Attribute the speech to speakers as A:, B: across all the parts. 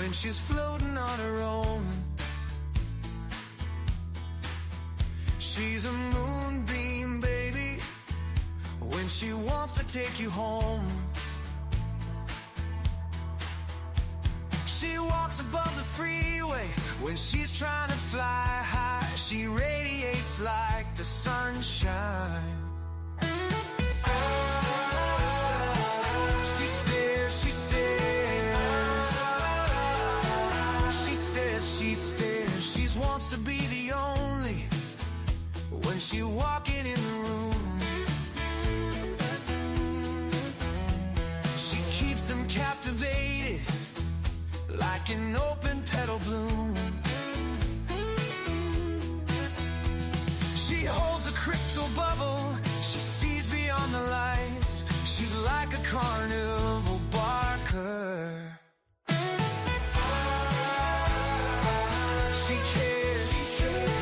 A: when she's floating on her own. She's a moonbeam, baby, when she wants to take you home. She walks above the freeway when she's trying to fly high. She radiates like the sunshine. She stares, she stares. She stares, she stares. She wants to be the only when she walking in the room. She keeps them captivated like an open petal bloom. She holds a crystal bubble. She sees beyond the lights. She's like a carnival barker. She cares. She cares.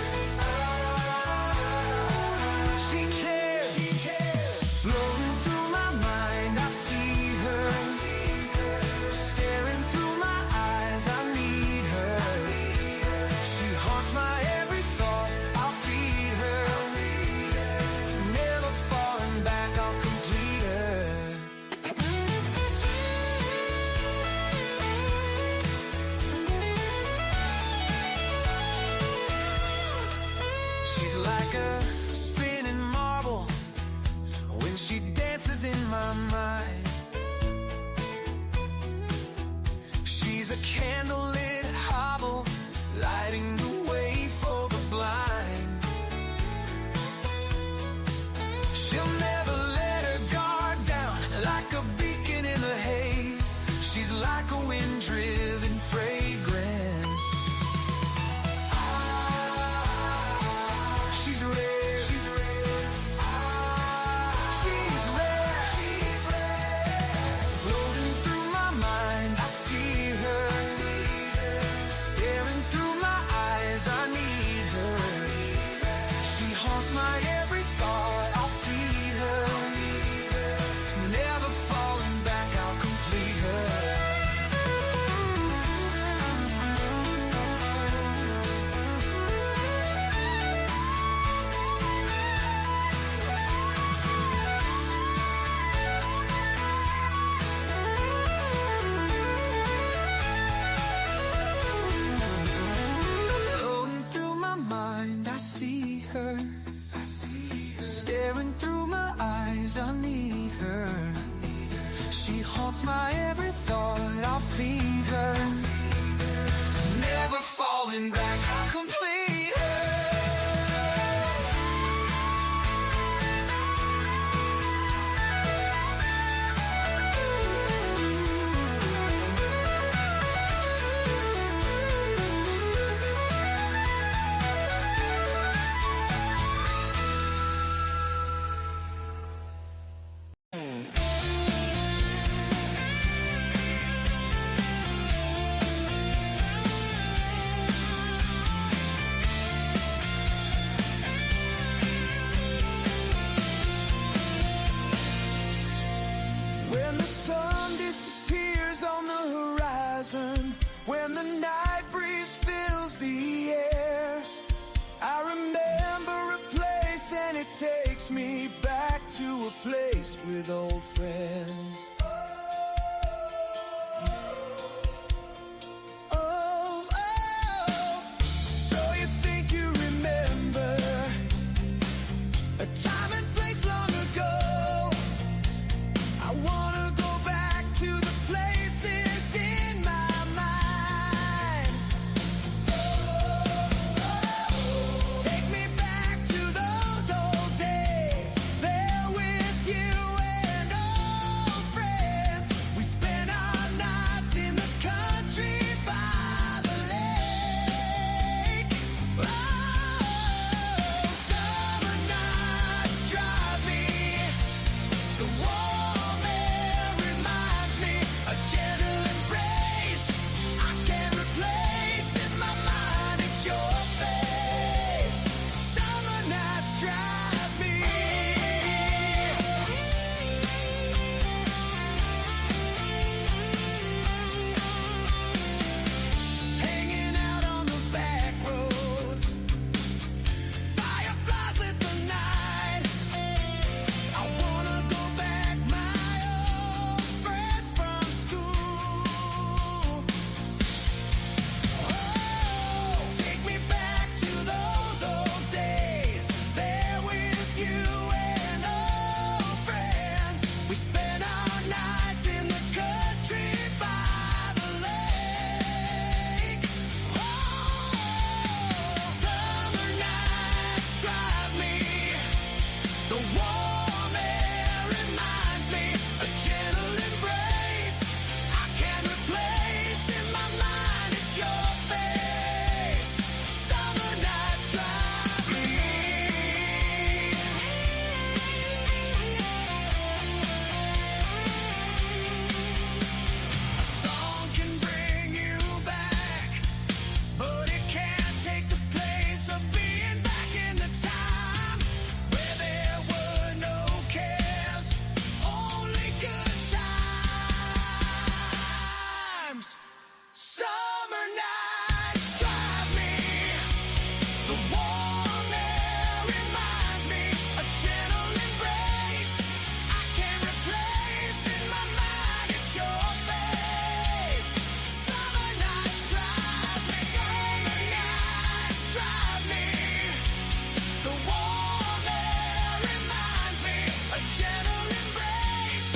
A: She cares. Floating through my mind, I see her. Staring through my eyes, I need her. She haunts my every thought. I'll feed her. Never falling back, I'll complete her. She's like a spinning marble when she dances in my mind. She's a candlelit hobble, lighting the way for the blind. She'll never let her guard down, like a beacon in the haze. She's like a wind-driven fragrance. She's rare. She's rare. She's rare. She's rare. Floating through my mind, I see her. Staring through my eyes, I need her. She haunts my every thought, I'll feed her. Never falling back, I'll complete her. Floating through my mind, I see her. Staring through my eyes, I need her. She haunts my every thought, I'll feed her. Never falling back, I'll complete her. When the sun disappears on the horizon, when the night breeze fills the air, I remember a place and it takes me back to a place with old friends. Oh, oh, so you think you remember a time and place long ago? I wanna go back to the places in my mind. Take me back to those old days, there with you and old friends. Summer nights drive me. The warm air reminds me. A gentle embrace I can't replace. In my mind it's your face. Summer nights drive me. Summer nights drive me. The warm air reminds me. A gentle embrace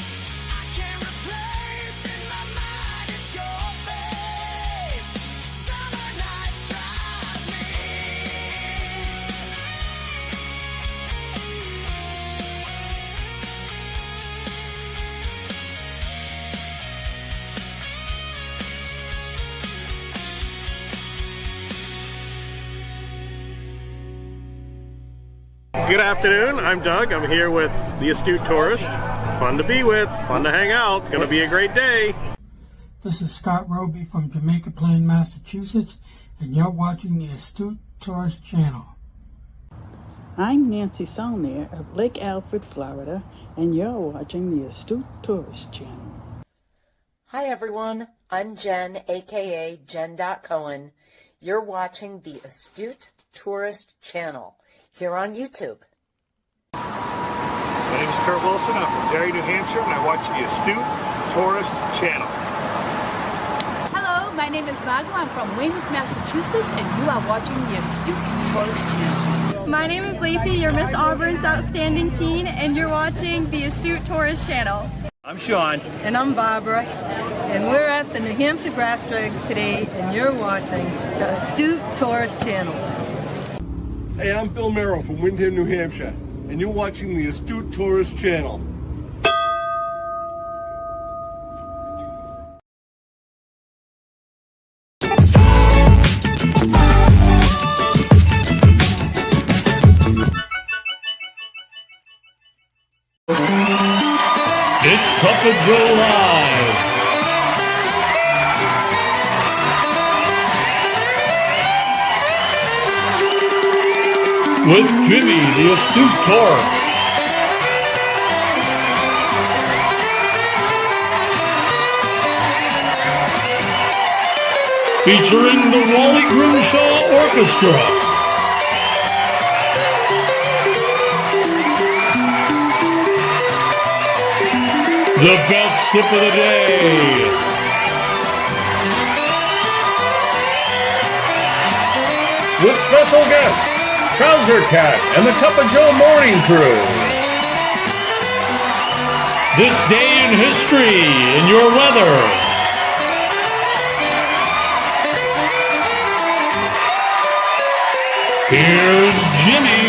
A: I can't replace. In my mind it's your face. Summer nights drive me.
B: Good afternoon, I'm Doug. I'm here with the Astute Tourist. Fun to be with, fun to hang out, gonna be a great day.
C: This is Scott Roby from Jamaica Plain, Massachusetts, and you're watching the Astute Tourist Channel.
D: I'm Nancy Saulnier of Lake Alfred, Florida, and you're watching the Astute Tourist Channel.
E: Hi everyone, I'm Jen, aka Jen.Cohen. You're watching the Astute Tourist Channel here on YouTube.
F: My name is Kurt Wilson. I'm from Derry, New Hampshire, and I watch the Astute Tourist Channel.
G: Hello, my name is Margo. I'm from Weymouth, Massachusetts, and you are watching the Astute Tourist Channel.
H: My name is Lacey, you're Miss Auburn's Outstanding Teen, and you're watching the Astute Tourist Channel.
F: I'm Sean.
I: And I'm Barbara, and we're at the New Hampshire Grass Drags today, and you're watching the Astute Tourist Channel.
J: Hey, I'm Bill Merrill from Windham, New Hampshire, and you're watching the Astute Tourist Channel.
F: It's Cup of Joe Live. With Jimmy, the Astute Tourist. Featuring the Wally Grimshaw Orchestra. The best sip of the day.
J: With special guests, Trouser Cat and the Cup of Joe Morning Crew.
F: This day in history in your weather. Here's Jimmy.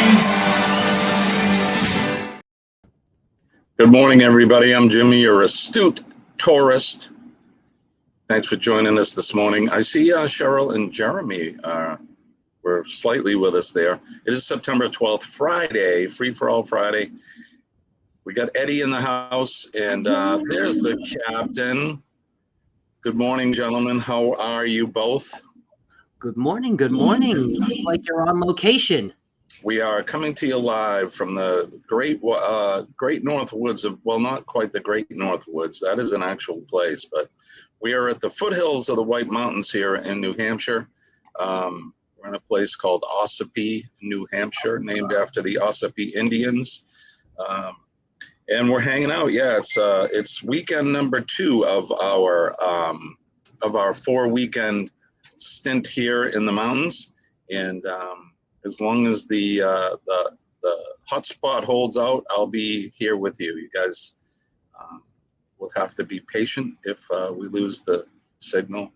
K: Good morning, everybody. I'm Jimmy, your Astute Tourist. Thanks for joining us this morning. I see Cheryl and Jeremy were slightly with us there. It is September 12th, Friday, Free for All Friday. We got Eddie in the house, and there's the captain. Good morning, gentlemen. How are you both?
L: Good morning. Good morning. Like you're on location.
K: We are coming to you live from the Great North Woods of, well, not quite the Great North Woods. That is an actual place, but we are at the foothills of the White Mountains here in New Hampshire. We're in a place called Ossipee, New Hampshire, named after the Ossipee Indians. And we're hanging out. Yeah, it's weekend number 2 of our 4-weekend stint here in the mountains. And as long as the hotspot holds out, I'll be here with you. You guys will have to be patient if we lose the signal.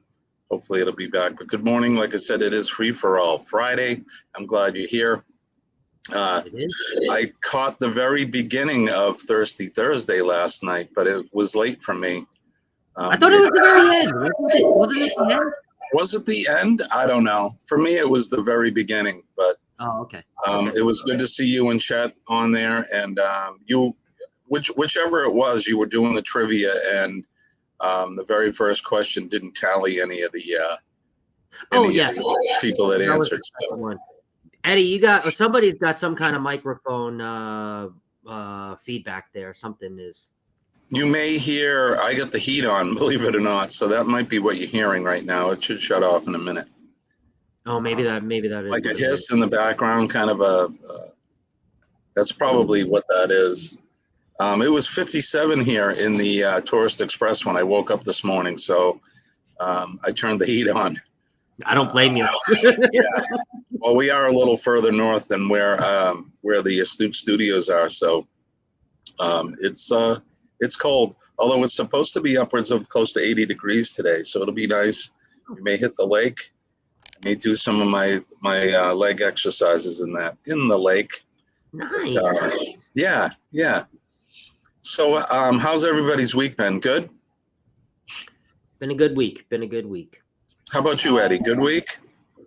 K: Hopefully it'll be back. But good morning. Like I said, it is Free for All Friday. I'm glad you're here. I caught the very beginning of Thirsty Thursday last night, but it was late for me.
L: I thought it was the very end. Wasn't it the end?
K: Was it the end? I don't know. For me, it was the very beginning. But
L: okay.
K: It was good to see you and Chet on there, and whichever it was, you were doing the trivia, and the very first question didn't tally any of the people that answered.
L: Eddie, somebody's got some kind of microphone feedback there. Something is.
K: You may hear, I got the heat on, believe it or not, so that might be what you're hearing right now. It should shut off in a minute.
L: Oh, maybe that is
K: like a
L: what it
K: hiss
L: is.
K: in the background, kind of that's probably what that is. It was 57 here in the Tourist Express when I woke up this morning, so I turned the heat on.
L: I don't blame you.
K: Yeah. Well, we are a little further north than where the Astute Studios are, so it's cold. Although it's supposed to be upwards of close to 80 degrees today, so it'll be nice. You may hit the lake. I may do some of my leg exercises in the lake.
L: Nice.
K: But, yeah. So, how's everybody's week been? Good?
L: Been a good week.
K: How about you, Eddie? Good week?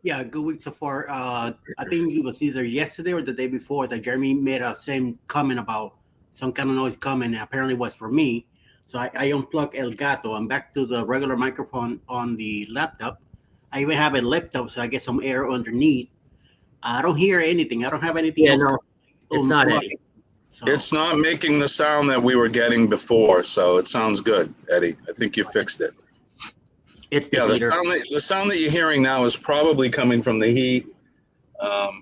M: Yeah, good week so far. I think it was either yesterday or the day before that Jeremy made a same comment about some kind of noise coming. And apparently it was for me. So I unplugged El Gato. I'm back to the regular microphone on the laptop. I even have a laptop, so I get some air underneath. I don't hear anything. I don't have anything else.
L: No, it's not Eddie.
K: So. It's not making the sound that we were getting before, so it sounds good, Eddie. I think you fixed it.
L: It's the heater.
K: The sound that you're hearing now is probably coming from the heat.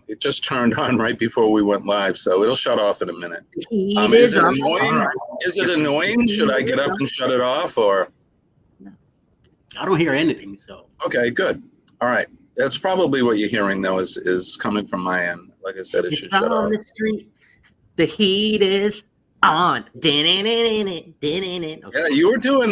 K: It just turned on right before we went live, so it'll shut off in a minute. Is it annoying? Is it annoying? Should I get up and shut it off, or?
M: I don't hear anything, so.
K: Okay, good. All right. That's probably what you're hearing, though, is coming from my end. Like I said, it should shut off.
L: On the street. The heat is on. Okay.
K: Yeah, you were doing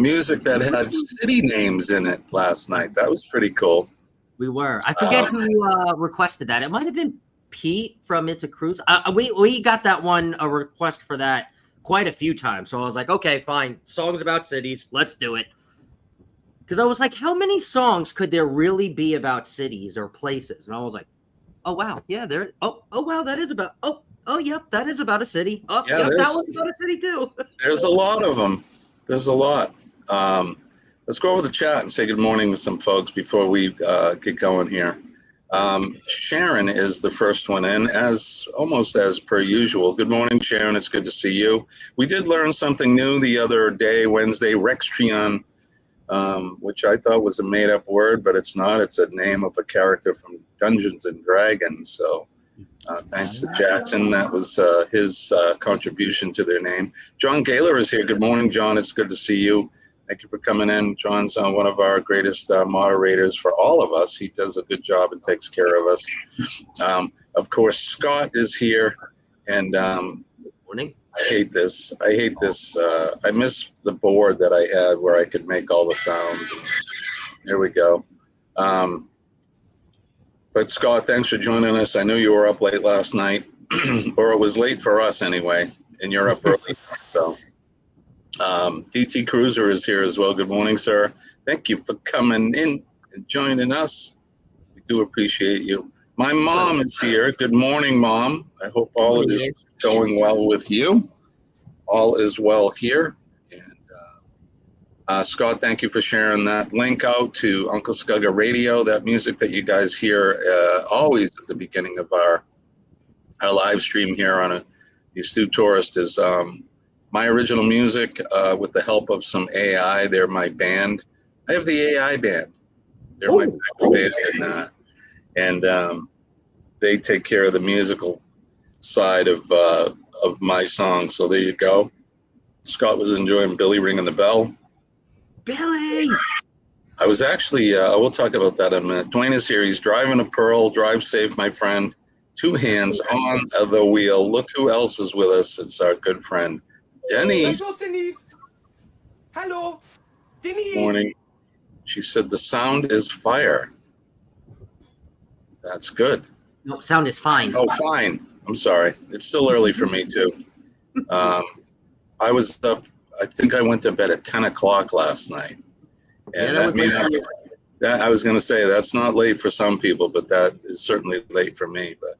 K: music that had city names in it last night. That was pretty cool.
L: We were. I forget who requested that. It might have been Pete from It's a Cruise. We got that one, a request for that quite a few times. So I was like, okay, fine. Songs about cities. Let's do it. Because I was like, how many songs could there really be about cities or places? And I was like, oh, wow. Yeah, there. Oh, wow. That is about. Yep. That is about a city. Oh, yeah, yep, that was about a city, too.
K: There's a lot of them. There's a lot. Let's go over the chat and say good morning to some folks before we get going here. Sharon is the first one in, almost as per usual. Good morning, Sharon. It's good to see you. We did learn something new the other day, Wednesday, Rextrion. Which I thought was a made-up word, but it's not. It's a name of a character from Dungeons and Dragons. So thanks to Jackson. That was his contribution to their name. John Gaylor is here. Good morning, John. It's good to see you. Thank you for coming in. John's one of our greatest moderators for all of us. He does a good job and takes care of us. Of course, Scott is here. And
L: morning.
K: I hate this. I miss the board that I had where I could make all the sounds. There we go. But Scott, thanks for joining us. I knew you were up late last night, or it was late for us anyway, and you're up early. So DT Cruiser is here as well. Good morning, sir. Thank you for coming in and joining us. We do appreciate you. My mom is here. Good morning, Mom. I hope all is going well with you. All is well here. And Scott, thank you for sharing that link out to Uncle Scugga Radio. That music that you guys hear always at the beginning of our live stream here on the Astute Tourist is my original music with the help of some AI. They're my band. I have the AI band. They're my band, and they take care of the musical side of my song. So there you go. Scott was enjoying Billy ringing the bell.
L: Billy!
K: I was actually, we'll talk about that in a minute. Dwayne is here. He's driving a Pearl. Drive safe, my friend. 2 hands on the wheel. Look who else is with us. It's our good friend, Denise.
N: Hello, Denise.
K: Morning. She said the sound is fire. That's good.
L: No, sound is fine.
K: Oh, fine. I'm sorry. It's still early for me, too. I was up, I think I went to bed at 10 o'clock last night. And I was going to say, that's not late for some people, but that is certainly late for me. But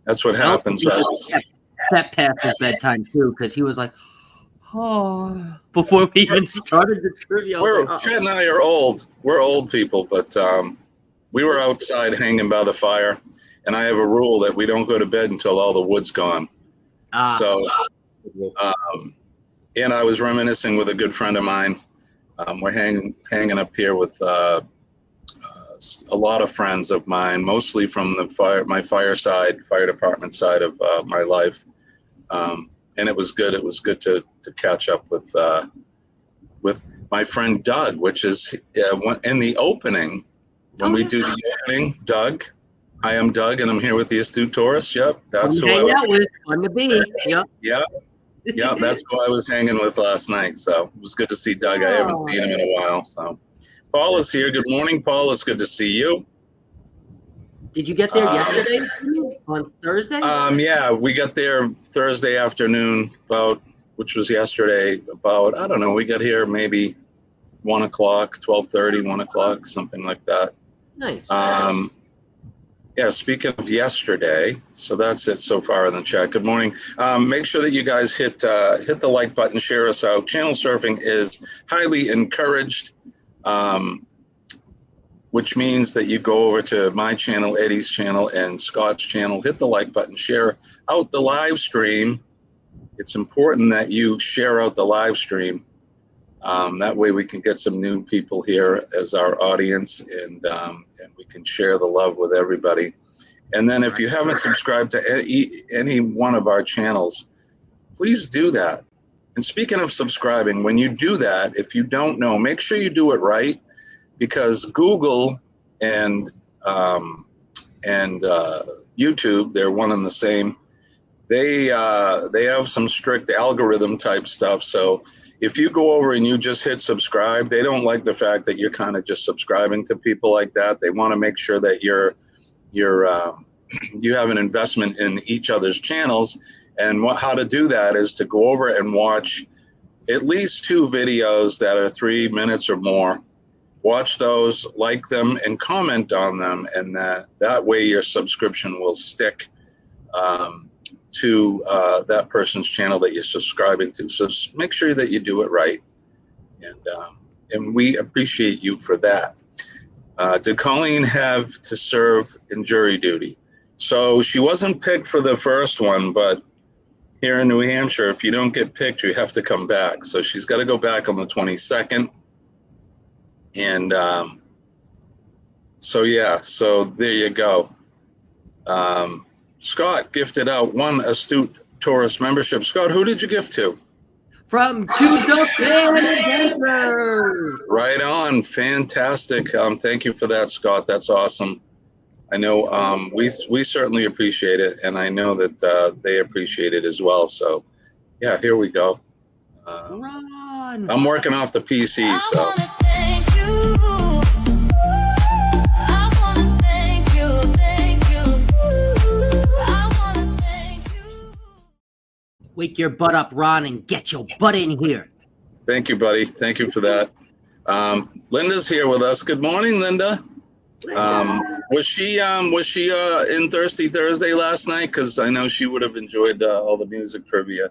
K: that's what happens.
L: That passed his bedtime, too, because he was like, oh, before we even started the trivia.
K: Chet and I are old. We're old people, but we were outside hanging by the fire. And I have a rule that we don't go to bed until all the wood's gone. So And I was reminiscing with a good friend of mine. We're hanging up here with a lot of friends of mine, mostly from my fire department side of my life. And it was good. It was good to catch up with my friend Doug, which is in the opening. When we do the opening, Doug. Hi, I'm Doug, and I'm here with the Astute Tourist. Yep, that's who I was.
L: Out with on the B. Yep.
K: Yeah, that's who I was hanging with last night. So it was good to see Doug. I haven't seen him in a while. So Paul is here. Good morning, Paul. It's good to see you.
L: Did you get there yesterday on Thursday?
K: Yeah, we got there Thursday afternoon, which was yesterday. I don't know. We got here maybe 1 o'clock, 12:30, 1 o'clock, something like that.
L: Nice.
K: Yeah, speaking of yesterday, so that's it so far in the chat. Good morning. Make sure that you guys hit the like button, share us out. Channel surfing is highly encouraged, which means that you go over to my channel, Eddie's channel, and Scott's channel. Hit the like button, share out the live stream. It's important that you share out the live stream. That way we can get some new people here as our audience, and we can share the love with everybody. And then if you haven't subscribed to any one of our channels, please do that. And speaking of subscribing, when you do that, if you don't know, make sure you do it right, because Google and YouTube, they're one and the same. They have some strict algorithm type stuff. So if you go over and you just hit subscribe, they don't like the fact that you're kind of just subscribing to people like that. They want to make sure that you have an investment in each other's channels. And how to do that is to go over and watch at least 2 videos that are 3 minutes or more. Watch those, like them, and comment on them, and that way your subscription will stick to that person's channel that you're subscribing to. So make sure that you do it right, and we appreciate you for that. Did Colleen have to serve in jury duty? So she wasn't picked for the first one, but here in New Hampshire, if you don't get picked, you have to come back. So she's got to go back on the 22nd. And so there you go. Scott gifted out 1 Astute Tourist membership. Scott, who did you gift to?
L: From Two Dope Adventures.
K: Right on. Fantastic. Thank you for that, Scott. That's awesome. I know we certainly appreciate it, and I know that they appreciate it as well. So, yeah, here we go.
L: Run.
K: I'm working off the PC, so.
L: Wake your butt up, Ron, and get your butt in here.
K: Thank you, buddy. Thank you for that. Linda's here with us. Good morning, Linda. Was she in Thirsty Thursday last night? Because I know she would have enjoyed all the music trivia.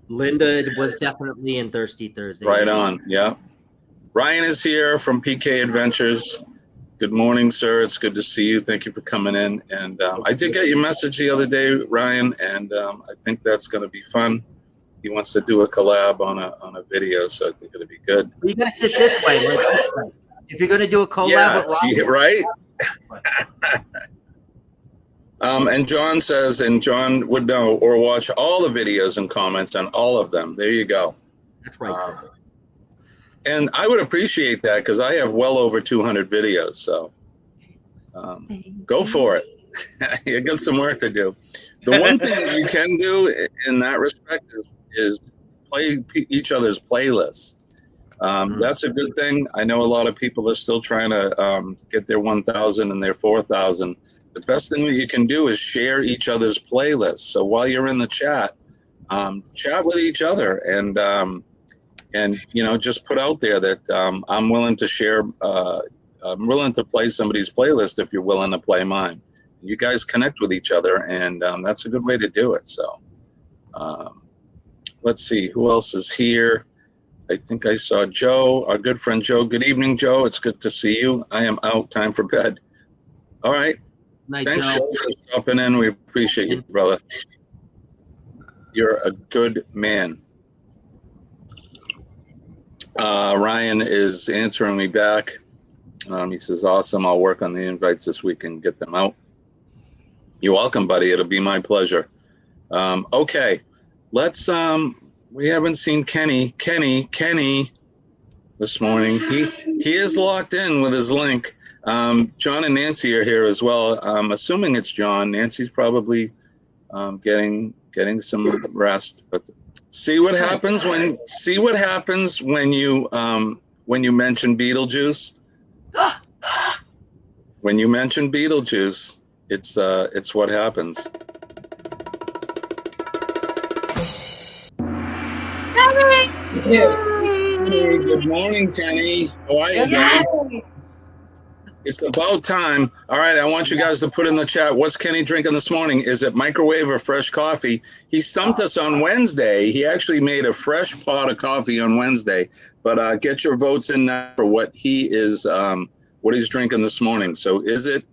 L: Linda was definitely in Thirsty Thursday.
K: Right on. Yeah. Ryan is here from PK Adventures. Good morning, sir. It's good to see you. Thank you for coming in. And I did get your message the other day, Ryan, and I think that's going to be fun. He wants to do a collab on a video, so I think it'll be good.
L: You got to sit this way. Like, if you're going to do a collab with Ryan.
K: Right? And John says, and John would know or watch all the videos and comments on all of them. There you go.
L: That's right.
K: And I would appreciate that, because I have well over 200 videos. So go for it. You got some work to do. The one thing that you can do in that respect is play each other's playlists. That's a good thing. I know a lot of people are still trying to get their 1,000 and their 4,000. The best thing that you can do is share each other's playlists. So while you're in the chat with each other, and just put out there that I'm willing to share. I'm willing to play somebody's playlist if you're willing to play mine. You guys connect with each other, and that's a good way to do it. So let's see who else is here. I think I saw Joe, our good friend Joe. Good evening, Joe. It's good to see you. I am out. Time for bed. All right.
L: Night,
K: Thanks,
L: Joe.
K: Joe, for stopping in. We appreciate you, brother. You're a good man. Ryan is answering me back. He says, awesome. I'll work on the invites this week and get them out. You're welcome, buddy. It'll be my pleasure. Okay, let's, we haven't seen Kenny this morning. He is locked in with his link. John and Nancy are here as well. I'm assuming it's John. Nancy's probably getting some rest, but see what happens when you mention Beetlejuice. When you mention Beetlejuice, it's what happens. Hey, good morning, Kenny. How are you, buddy? It's about time. All right, I want you guys to put in the chat, what's Kenny drinking this morning? Is it microwave or fresh coffee? He stumped us on Wednesday. He actually made a fresh pot of coffee on Wednesday. But get your votes in now for what he's drinking this morning. So is it?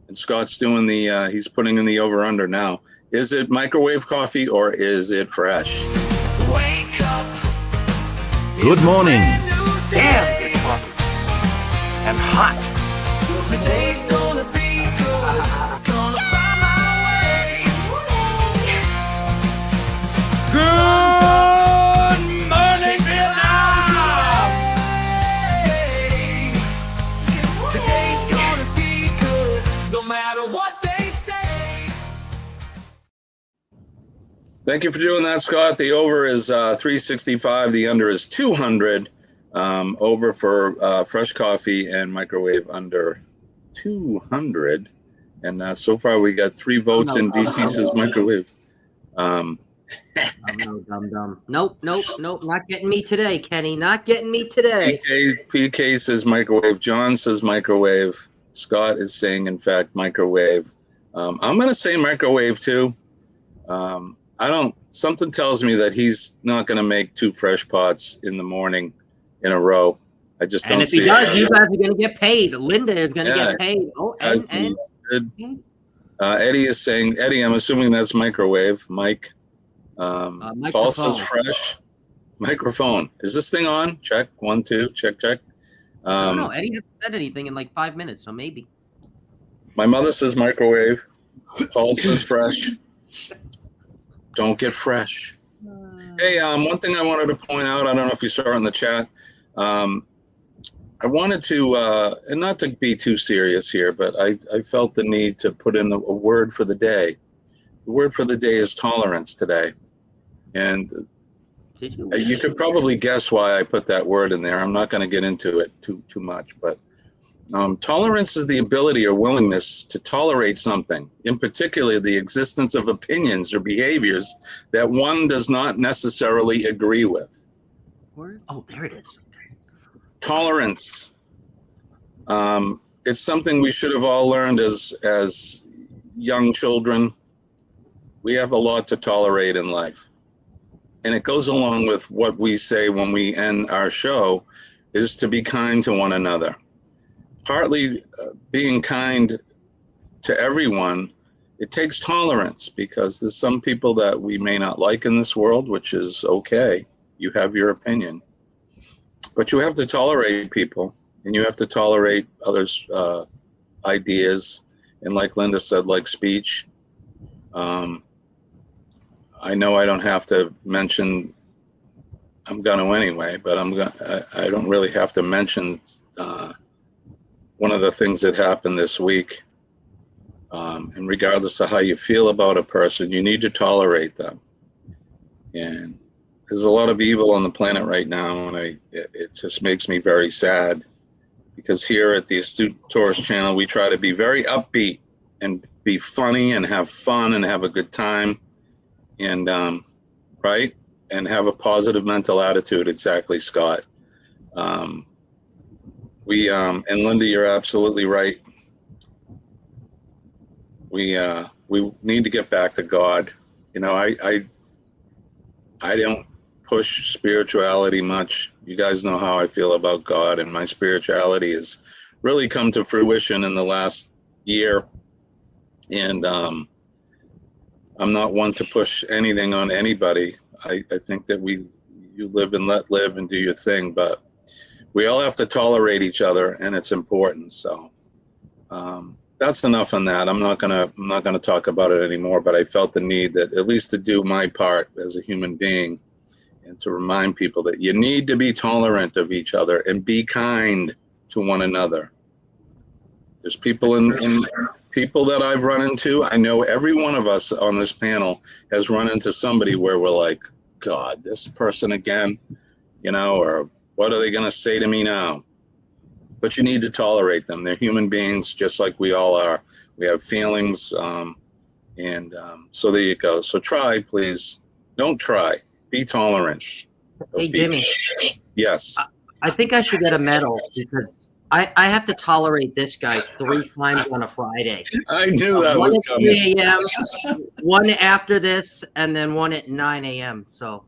K: And Scott's doing he's putting in the over-under now. Is it microwave coffee or is it fresh?
A: Wake up.
N: Good morning.
A: Damn good coffee.
N: And hot.
A: Today's gonna be good. Gonna find my way.
N: Good morning, Vietnam.
A: Today's gonna be good. No matter what they say.
K: Thank you for doing that, Scott. The over is 365. The under is 200. Over for fresh coffee and microwave under 200. And so far we got 3 votes in DT says microwave.
L: Dumb. Nope. Not getting me today, Kenny. Not getting me today.
K: PK says microwave. John says microwave. Scott is saying, in fact, microwave. I'm going to say microwave too. Something tells me that he's not going to make 2 fresh pots in the morning in a row. I just don't see it.
L: And if he does, you guys are going to get paid. Linda is going to get paid. Oh, and
K: Eddie is saying, Eddie, I'm assuming that's microwave. Mike. Paul says fresh. Microphone. Is this thing on? Check. 1, 2. Check.
L: No, Eddie hasn't said anything in like 5 minutes, so maybe.
K: My mother says microwave. Paul says fresh. Don't get fresh. Hey, one thing I wanted to point out, I don't know if you saw it in the chat. I wanted to, and not to be too serious here, but I felt the need to put in a word for the day. The word for the day is tolerance today. And you could probably guess why I put that word in there. I'm not going to get into it too much, but tolerance is the ability or willingness to tolerate something, in particular the existence of opinions or behaviors that one does not necessarily agree with.
L: Oh, there it is.
K: Tolerance. It's something we should have all learned as young children. We have a lot to tolerate in life. And it goes along with what we say when we end our show, is to be kind to one another. Partly being kind to everyone, it takes tolerance, because there's some people that we may not like in this world, which is okay. You have your opinion. But you have to tolerate people, and you have to tolerate others' ideas. And like Linda said, like speech. I know I don't have to mention, I'm going to anyway, but I don't really have to mention one of the things that happened this week. And regardless of how you feel about a person, you need to tolerate them. And there's a lot of evil on the planet right now, and it just makes me very sad, because here at the Astute Tourist Channel, we try to be very upbeat and be funny and have fun and have a good time, and right, and have a positive mental attitude. Exactly, Scott. And Linda, you're absolutely right. We need to get back to God. You know, I don't push spirituality much. You guys know how I feel about God, and my spirituality has really come to fruition in the last year. And I'm not one to push anything on anybody. I think that you live and let live and do your thing. But we all have to tolerate each other, and it's important. So that's enough on that. I'm not gonna talk about it anymore. But I felt the need that at least to do my part as a human being, and to remind people that you need to be tolerant of each other and be kind to one another. There's people in people that I've run into. I know every one of us on this panel has run into somebody where we're like, God, this person again, or what are they going to say to me now? But you need to tolerate them. They're human beings just like we all are. We have feelings. So there you go. So try, please. Don't try. Be tolerant.
L: Hey, Jimmy.
K: Yes.
L: I think I should get a medal because I have to tolerate this guy 3 times on a Friday.
K: I knew that
L: one
K: was
L: at
K: coming.
L: 3 a.m., one after this, and then one at 9 a.m. So,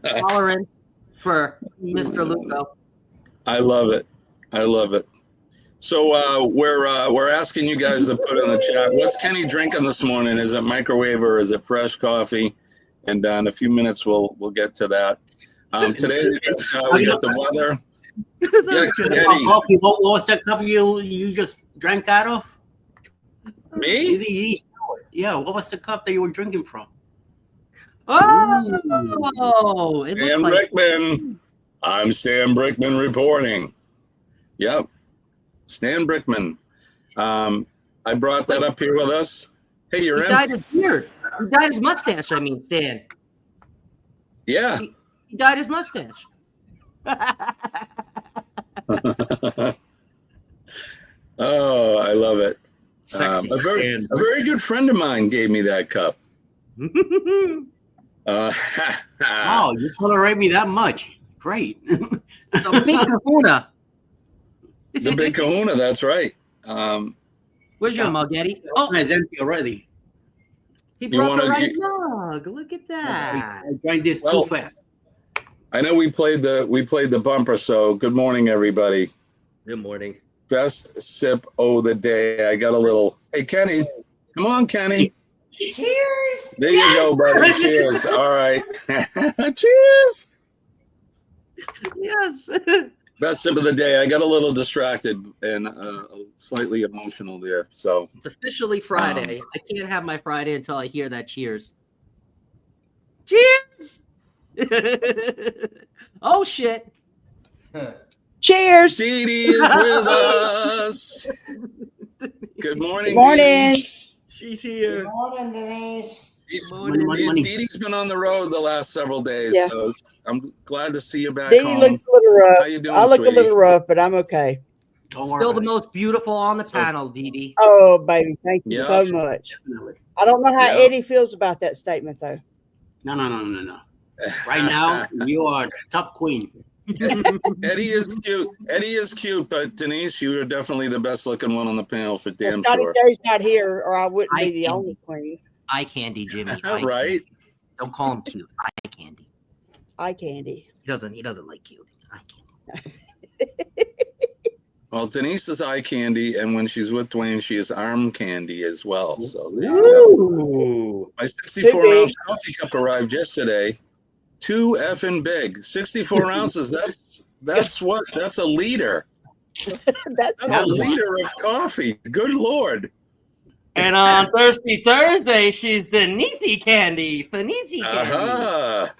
L: tolerance for Mr. Lugo.
K: I love it. I love it. So we're asking you guys to put in the chat, what's Kenny drinking this morning? Is it microwave or is it fresh coffee? And in a few minutes we'll get to that. Today we got the weather. Yeah, Kenny.
M: Coffee. What was that cup you just drank out of?
K: Me?
M: Yeah. What was the cup that you were drinking from?
L: Oh, it looks
K: Sam
L: like
K: Brickman. I'm Sam Brickman reporting. Yep. Stan Brickman. I brought that up here with us. Hey, you're
L: he
K: in?
L: dyed his beard. He dyed his mustache, Stan.
K: Yeah.
L: He dyed his mustache.
K: Oh, I love it.
L: Sexy
K: A very good friend of mine gave me that cup.
M: Oh, you tolerate me that much. Great.
L: So big kahuna.
K: The big kahuna, that's right.
L: Where's your mug, Eddie?
M: Oh, it's empty already.
L: He brought the right mug. Look at that.
M: I drank this too fast.
K: I know we played the bumper, so good morning, everybody.
L: Good morning.
K: Best sip of the day. I got a little. Hey, Kenny, come on, Kenny.
E: Cheers.
K: There you go, buddy. Cheers. All right. Cheers.
L: Yes.
K: Best sip of the day. I got a little distracted and slightly emotional there. So
L: it's officially Friday. I can't have my Friday until I hear that cheers. Cheers. Oh shit.
O: Cheers.
K: Dee Dee is with us. Good morning.
O: Good morning.
K: Dee.
L: She's here.
E: Good morning, Denise.
K: Dee Dee's been on the road the last several days, so I'm glad to see you back
O: Dee
K: home.
O: looks a little rough.
K: How you doing,
O: I look
K: sweetie?
O: a little rough, but I'm okay.
L: Still the most beautiful on the panel, Dee Dee.
O: Oh, baby, thank you so much. I don't know how Eddie feels about that statement, though.
M: No. Right now, you are top queen.
K: Eddie is cute, but Denise, you are definitely the best looking one on the panel for damn
O: Scotty
K: sure.
O: Jerry's not here, or I wouldn't be the only queen.
L: Eye candy, Jimmy.
K: Right?
L: Don't call him cute. Eye candy.
O: Eye candy.
L: He doesn't like cute. Eye candy.
K: Well, Denise is eye candy, and when she's with Dwayne, she is arm candy as well. So there you go. My 64-ounce coffee cup arrived yesterday. Too effing big. 64 ounces. That's a liter. That's a liter of coffee. Good Lord.
L: And on Thirsty Thursday, she's the Neathy candy. The Neathy candy.
K: Aha.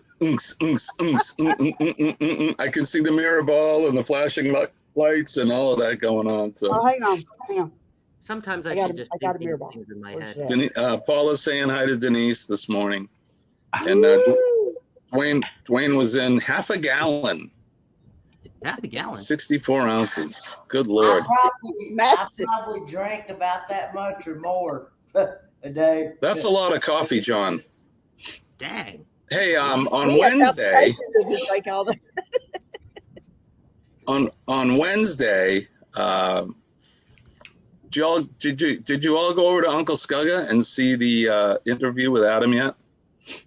K: I can see the mirror ball and the flashing lights and all of that going on. So
O: hang on.
L: Sometimes I should just
O: got a
L: think
O: mirror ball
L: things in my head.
K: Paula's saying hi to Denise this morning. And Dwayne was in half a gallon.
L: Half a gallon?
K: 64 ounces. Good Lord.
E: I probably drank about that much or more a day.
K: That's a lot of coffee, John.
L: Dang.
K: Hey, on Wednesday, on Wednesday, did you all go over to Uncle Scugga and see the interview with Adam yet?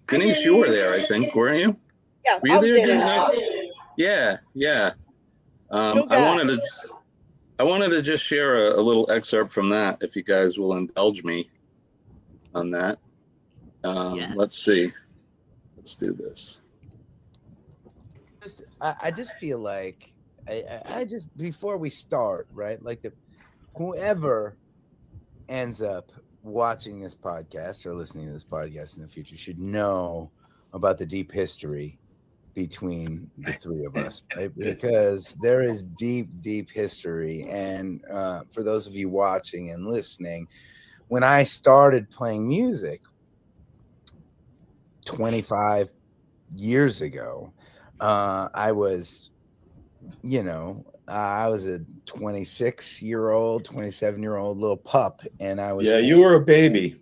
K: Denise, you were there, I think, weren't you?
O: Yeah,
K: were you there? Yeah. I wanted to just share a little excerpt from that, if you guys will indulge me on that. Let's see. Let's do this.
P: I just feel like I just before we start, right? Like whoever ends up watching this podcast or listening to this podcast in the future should know about the deep history between the three of us, right? Because there is deep history. And for those of you watching and listening, when I started playing music 25 years ago, I was, I was a 26-year-old, 27-year-old little pup, and I was
Q: you were a baby.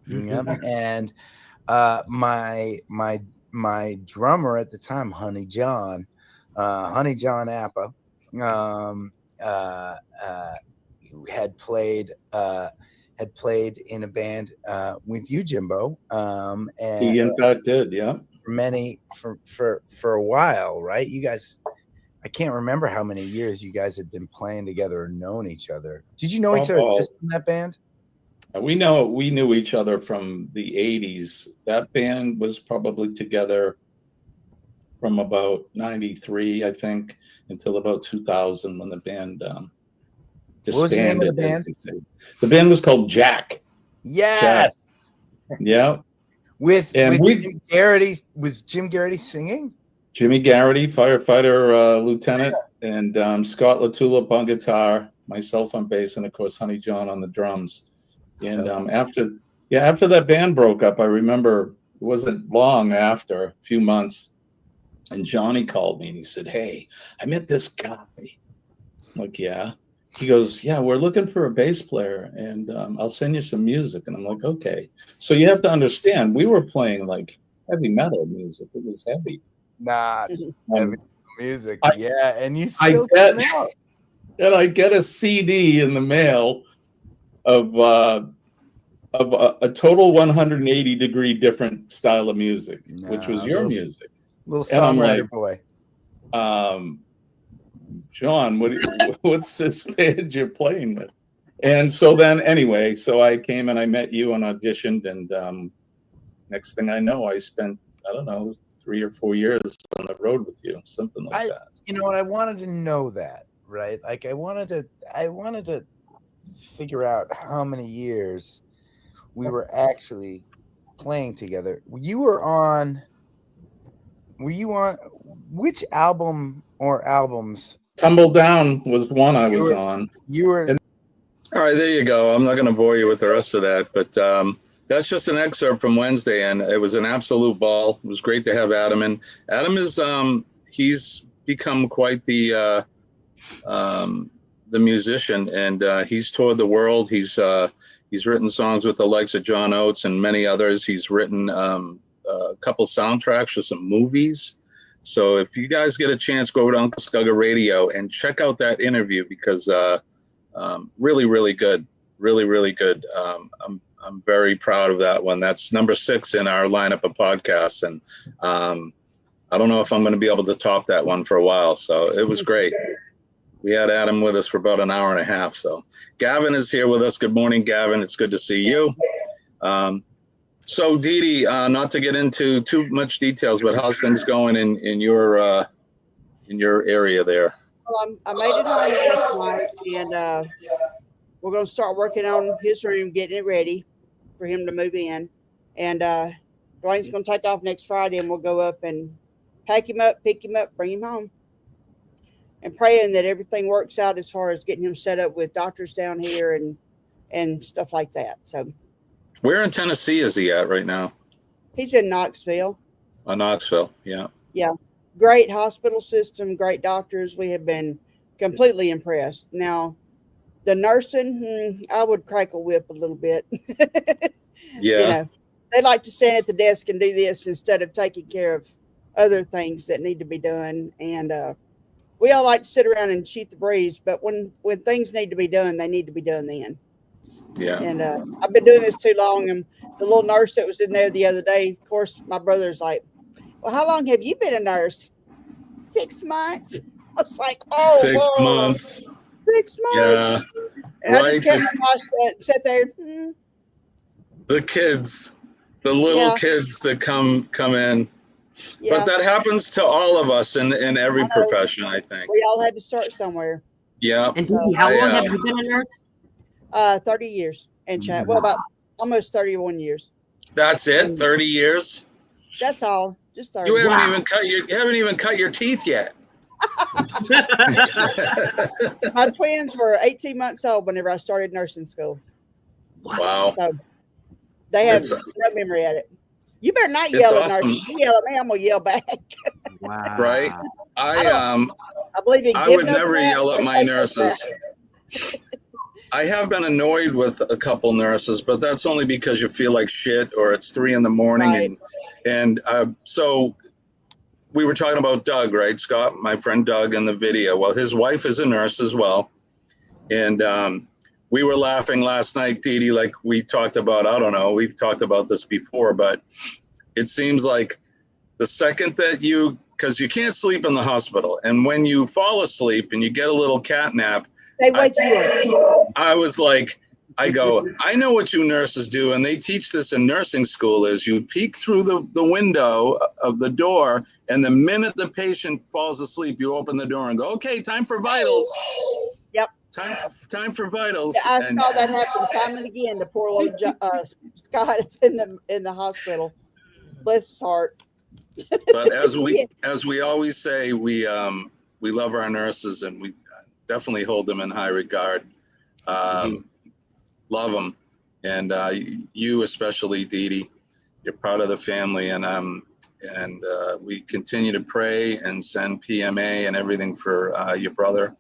P: Yep. And my drummer at the time, Honey John Appa, had played in a band with you, Jimbo. And
Q: he in fact did, yeah.
P: For a while, right? You guys, I can't remember how many years you guys had been playing together or known each other. Did you know each other just in that band?
Q: We knew each other from the 80s. That band was probably together from about 93, I think, until about 2000 when the band disbanded.
P: What was the name of the band?
Q: The band was called Jack.
P: Yes.
Q: Jack. Yeah.
P: With Jim Garrity. Was Jim Garrity singing?
Q: Jimmy Garrity, firefighter lieutenant, and Scott Latulip on guitar, myself on bass, and of course Honey John on the drums. And after that band broke up, I remember it wasn't long after, a few months, and Johnny called me and he said, "Hey, I met this guy." I'm like, "Yeah." He goes, "Yeah, we're looking for a bass player, and I'll send you some music." And I'm like, "Okay." So you have to understand, we were playing like heavy metal music. It was heavy.
P: Not heavy music. And you still
Q: come out. And I get a CD in the mail of a total 180-degree different style of music, which was your music.
P: Little songwriter boy.
Q: John, what's this band you're playing with? And so then anyway, so I came and I met you and auditioned, and next thing I know, I spent, I don't know, 3 or 4 years on the road with you, something like that.
P: You know what? I wanted to know that, right? Like I wanted to figure out how many years we were actually playing together. Were you on which album or albums?
Q: Tumble Down was one I was on.
P: You were.
K: All right, there you go. I'm not going to bore you with the rest of that, but that's just an excerpt from Wednesday, and it was an absolute ball. It was great to have Adam in. Adam is he's become quite the musician, and he's toured the world. He's written songs with the likes of John Oates and many others. He's written a couple soundtracks for some movies. So if you guys get a chance, go over to Uncle Scugga Radio and check out that interview, because really, really good. Really, really good. I'm very proud of that one. That's number 6 in our lineup of podcasts. And I don't know if I'm going to be able to top that one for a while. So it was great. We had Adam with us for about an hour and a half. So Gavin is here with us. Good morning, Gavin. It's good to see you. So Dee Dee, not to get into too much details, but how's things going in your area there?
O: Well, I made it home last night, and we're going to start working on his room, getting it ready for him to move in. And Dwayne's going to take off next Friday, and we'll go up and pack him up, pick him up, bring him home. And praying that everything works out as far as getting him set up with doctors down here and stuff like that. So,
K: where in Tennessee is he at right now?
O: He's in Knoxville.
K: Knoxville, yeah.
O: Yeah. Great hospital system, great doctors. We have been completely impressed. Now, the nursing, I would crack a whip a little bit.
K: Yeah.
O: They like to stand at the desk and do this instead of taking care of other things that need to be done. And we all like to sit around and shoot the breeze, but when things need to be done, they need to be done then.
K: Yeah.
O: And I've been doing this too long. And the little nurse that was in there the other day, of course, my brother's like, "Well, how long have you been a nurse?" 6 months. I was like, "Oh,
K: 6
O: whoa.
K: months.
O: 6 months."
K: Yeah.
O: And I just kept my mouth shut and sat there.
K: The kids, the little kids that come in,
O: Yeah.
K: But that happens to all of us in every
O: I know.
K: profession, I think.
O: We all had to start somewhere.
K: Yeah.
L: And Dee, how long have you been a nurse?
O: 30 years and chat. Well, about almost 31 years.
K: That's it. 30 years.
O: That's all. Just 30.
K: You haven't even cut your teeth yet.
O: My twins were 18 months old whenever I started nursing school.
K: Wow.
O: So they have no memory at it. You better not yell at nurses. You yell at me, I'm gonna yell back.
L: Wow.
K: Right.
O: I believe in
K: I
O: giving
K: would never
O: up
K: yell at my
O: taking
K: nurses. I have been annoyed with a couple nurses, but that's only because you feel like shit or it's 3 a.m.
O: Right.
K: and so we were talking about Doug, right? Scott, my friend Doug, in the video. Well, his wife is a nurse as well, and we were laughing last night, Dee Dee, like we talked about. I don't know, we've talked about this before, but it seems like the second that because you can't sleep in the hospital, and when you fall asleep and you get a little cat nap,
O: they wake you up.
K: I was like, I know what you nurses do, and they teach this in nursing school, is you peek through the window of the door, and the minute the patient falls asleep, you open the door and go, okay, time for vitals.
O: Yep.
K: Time for vitals.
O: Yeah, I saw that happen time and again. The poor little Scott in the hospital. Bless his heart.
K: But as we always say, we love our nurses, and we definitely hold them in high regard. Love them, and you especially, Dee Dee. You're part of the family, and we continue to pray and send PMA and everything for your brother.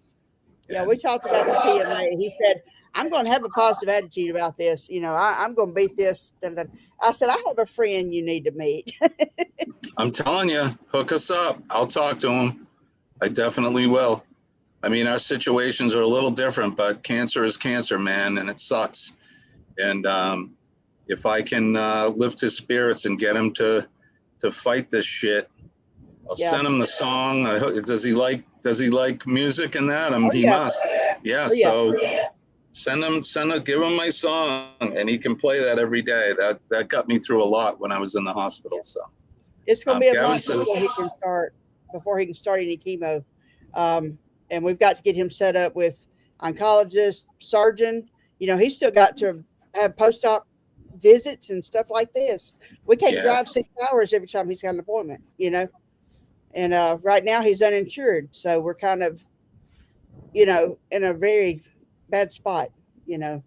O: Yeah, we talked about the PMA. He said, I'm going to have a positive attitude about this. You know, I'm going to beat this. I said, I have a friend you need to meet.
K: I'm telling you, hook us up. I'll talk to him. I definitely will. I mean, our situations are a little different, but cancer is cancer, man, and it sucks. And if I can lift his spirits and get him to fight this shit, I'll send him the song. Does he like music and that? He must. Yeah. So give him my song, and he can play that every day. That got me through a lot when I was in the hospital. So
O: it's going to be a month before he can start any chemo. And we've got to get him set up with oncologist, surgeon. You know, he's still got to have post-op visits and stuff like this. We can't drive 6 hours every time he's got an appointment, you know. And right now he's uninsured. So we're kind of, you know, in a very bad spot, you know.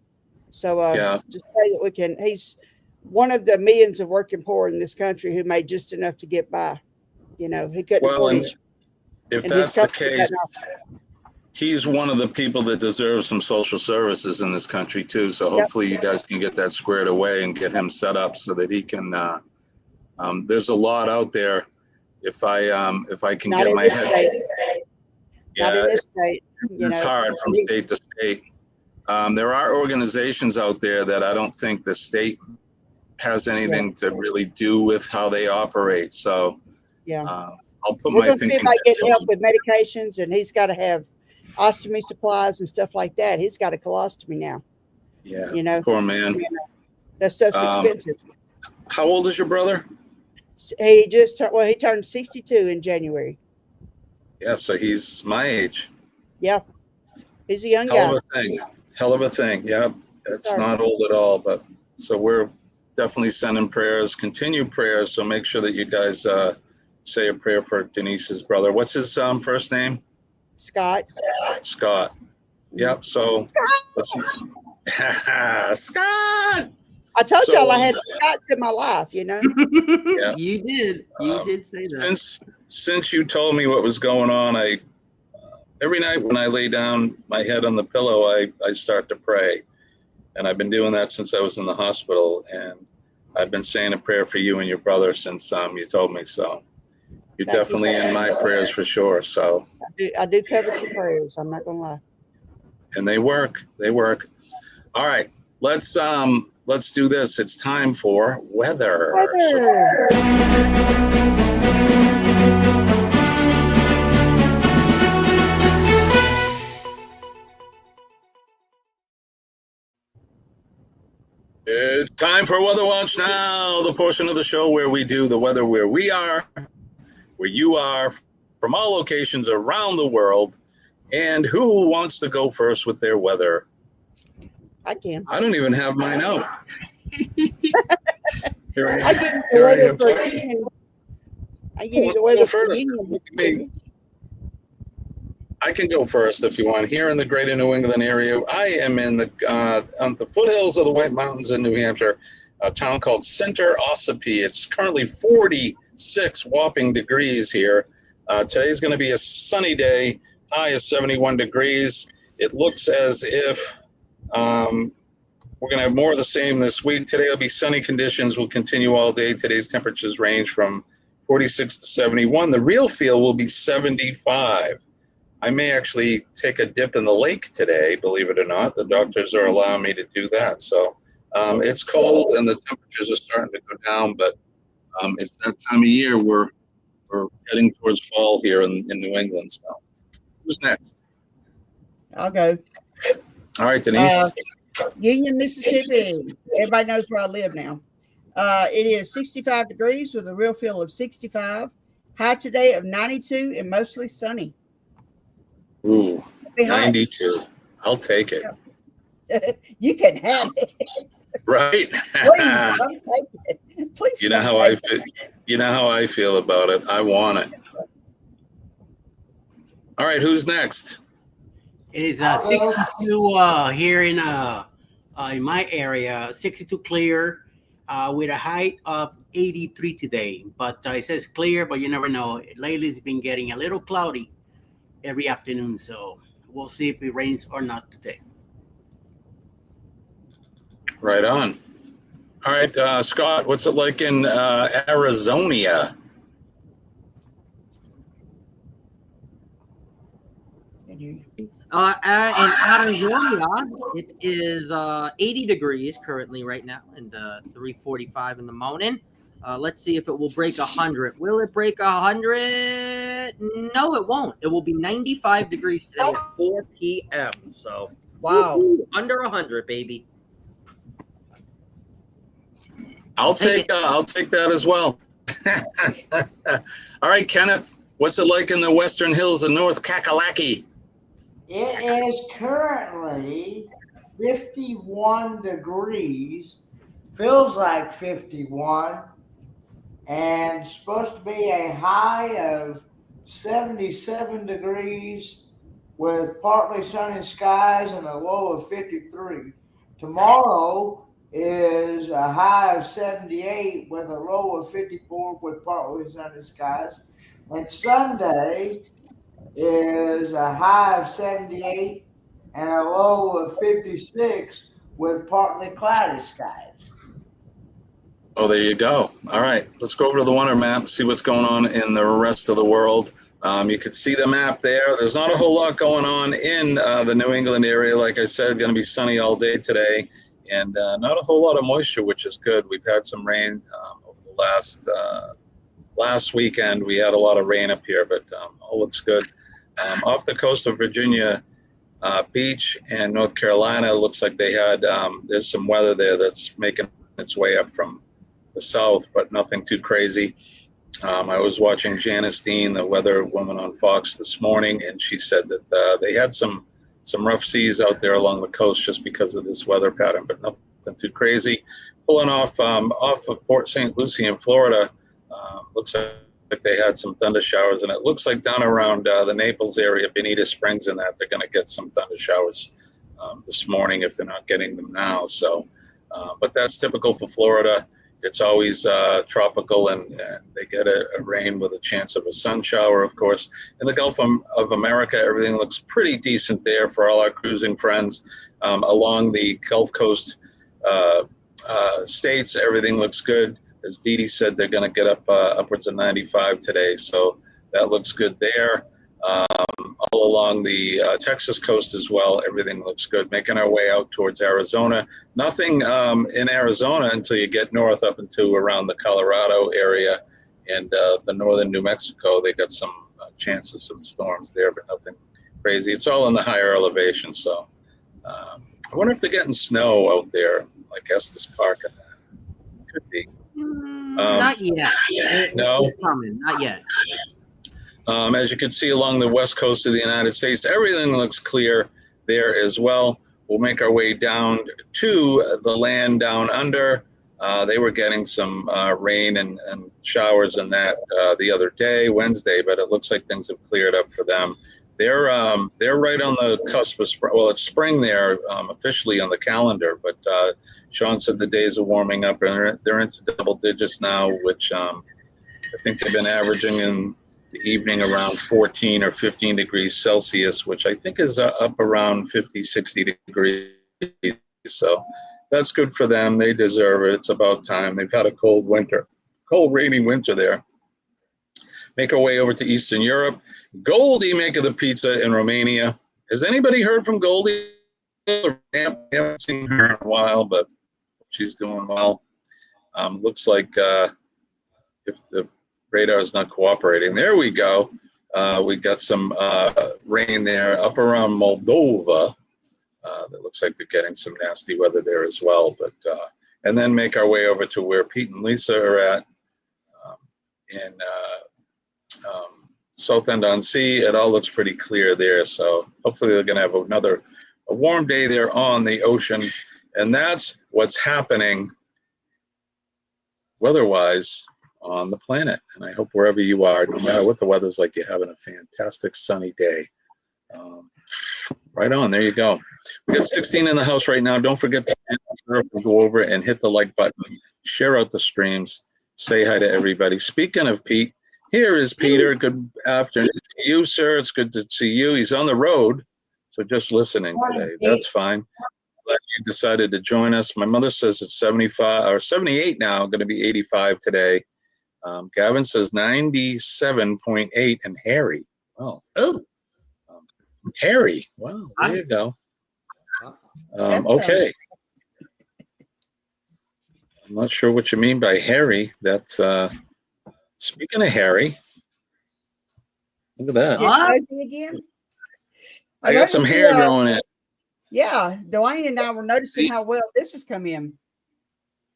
O: So just say that he's one of the millions of working poor in this country who made just enough to get by. You know, he couldn't afford it.
K: If that's the case, he's one of the people that deserves some social services in this country too. So hopefully you guys can get that squared away and get him set up so that he can. There's a lot out there. If I can get my head.
O: Not in this state.
K: It's hard from state to state. There are organizations out there that I don't think the state has anything to really do with how they operate. So I'll put
O: We're
K: my
O: going to see if I get help with medications, and he's got to have ostomy supplies and stuff like that. He's got a colostomy now.
K: Yeah,
O: you know,
K: poor man.
O: You know, that stuff's expensive.
K: How old is your brother?
O: He just he turned 62 in January.
K: Yeah, so he's my age.
O: Yeah, he's a young guy.
K: Hell of a thing. Yeah, it's not old at all. But so we're definitely sending prayers, continued prayers. So make sure that you guys say a prayer for Denise's brother. What's his first name?
O: Scott.
K: Scott. Yep. So Scott.
O: I told y'all I had Scotts in my life, you know.
K: Yeah.
L: You did. You did say that.
K: Since you told me what was going on, every night when I lay down my head on the pillow, I start to pray, and I've been doing that since I was in the hospital, and I've been saying a prayer for you and your brother since you told me so. You're definitely in my prayers for sure. So
O: I do cover your prayers. I'm not gonna lie.
K: And they work. They work. All right, let's do this. It's time for weather. It's time for Weather Watch Now, the portion of the show where we do the weather where we are where you are from all locations around the world. And who wants to go first with their weather?
O: I can.
K: I don't even have mine out. Here
O: I give you the weather for Union. I give you the weather for Union.
K: I can go first if you want. Here in the greater New England area, I am in on the foothills of the White Mountains in New Hampshire, a town called Center Ossipee. It's currently 46 whopping degrees here. Today's going to be a sunny day. High is 71 degrees. It looks as if we're going to have more of the same this week. Today will be sunny conditions. Will continue all day. Today's temperatures range from 46 to 71. The real feel will be 75. I may actually take a dip in the lake today, believe it or not. The doctors are allowing me to do that. So it's cold and the temperatures are starting to go down, but it's that time of year we're heading towards fall here in New England. So who's next?
O: I'll go.
K: All right, Denise.
O: Union, Mississippi. Everybody knows where I live now. It is 65 degrees with a real feel of 65. High today of 92 and mostly sunny.
K: Ooh, 92. I'll take it.
O: You can have it.
K: Right?
O: Please, don't take it. Please.
K: You know how I feel. You know how I feel about it. I want it. All right, who's next?
M: It is 62 here in my area. 62 clear with a height of 83 today. But it says clear, but you never know. Lately, it's been getting a little cloudy every afternoon, so we'll see if it rains or not today.
K: Right on. All right, Scott, what's it like in Arizona?
L: In Arizona, it is 80 degrees currently right now, and 3:45 in the morning. Let's see if it will break 100. Will it break 100? No, it won't. It will be 95 degrees today at 4 p.m. So,
O: wow,
L: under 100, baby.
K: I'll take that as well. All right, Kenneth, what's it like in the western hills of North Kakalaki?
R: It is currently 51 degrees, feels like 51, and supposed to be a high of 77 degrees with partly sunny skies and a low of 53. Tomorrow is a high of 78 with a low of 54 with partly sunny skies. And Sunday is a high of 78 and a low of 56 with partly cloudy skies.
K: Oh, there you go. All right, let's go over to the Wonder Map, see what's going on in the rest of the world. You can see the map there. There's not a whole lot going on in the New England area. Like I said, going to be sunny all day today, and not a whole lot of moisture, which is good. We've had some rain over the last weekend. We had a lot of rain up here, but all looks good. Off the coast of Virginia Beach and North Carolina, it looks like they had there's some weather there that's making its way up from the south, but nothing too crazy. I was watching Janice Dean, the weather woman on Fox this morning, and she said that they had some rough seas out there along the coast just because of this weather pattern, but nothing too crazy. Pulling off of Port St. Lucie in Florida, looks like they had some thunder showers, and it looks like down around the Naples area, Bonita Springs, and that they're going to get some thunder showers this morning if they're not getting them now. So, but that's typical for Florida. It's always tropical, and they get a rain with a chance of a sun shower, of course. In the Gulf of America, everything looks pretty decent there for all our cruising friends. Along the Gulf Coast states, everything looks good. As Dee Dee said, they're going to get up upwards of 95 today, so that looks good there. All along the Texas coast as well, everything looks good. Making our way out towards Arizona. Nothing in Arizona until you get north up into around the Colorado area and the northern New Mexico. They got some chances, some storms there, but nothing crazy. It's all in the higher elevation, so I wonder if they're getting snow out there, like Estes Park and that. Could be.
L: Not yet.
K: No?
L: It's coming. Not yet.
K: As you can see along the west coast of the United States, everything looks clear there as well. We'll make our way down to the land down under. They were getting some rain and showers and that the other day, Wednesday, but it looks like things have cleared up for them. They're right on the cusp of spring. Well, it's spring there officially on the calendar, but Sean said the days are warming up and they're into double digits now, which I think they've been averaging in the evening around 14 or 15 degrees Celsius, which I think is up around 50, 60 degrees. So that's good for them. They deserve it. It's about time. They've had a cold rainy winter there. Make our way over to Eastern Europe. Goldie making the pizza in Romania. Has anybody heard from Goldie? I haven't seen her in a while, but she's doing well. Looks like if the radar is not cooperating. There we go. We got some rain there up around Moldova. That looks like they're getting some nasty weather there as well. But and then make our way over to where Pete and Lisa are at in Southend-on-Sea. It all looks pretty clear there. So hopefully they're going to have a warm day there on the ocean. And that's what's happening weather-wise on the planet. And I hope wherever you are, no matter what the weather's like, you're having a fantastic sunny day. Right on. There you go. We got 16 in the house right now. Don't forget to go over and hit the like button, share out the streams, say hi to everybody. Speaking of Pete, here is Peter. Good afternoon to you, sir. It's good to see you. He's on the road, so just listening today. That's fine. Glad you decided to join us. My mother says it's 75 or 78 now, going to be 85 today. Gavin says 97.8 and Harry. Well, Harry. Wow, there you go. Okay. I'm not sure what you mean by Harry. That's speaking of Harry. Look at that.
O: Again?
K: I got some hair growing in.
O: Yeah, Dwayne and I were noticing how well this has come in.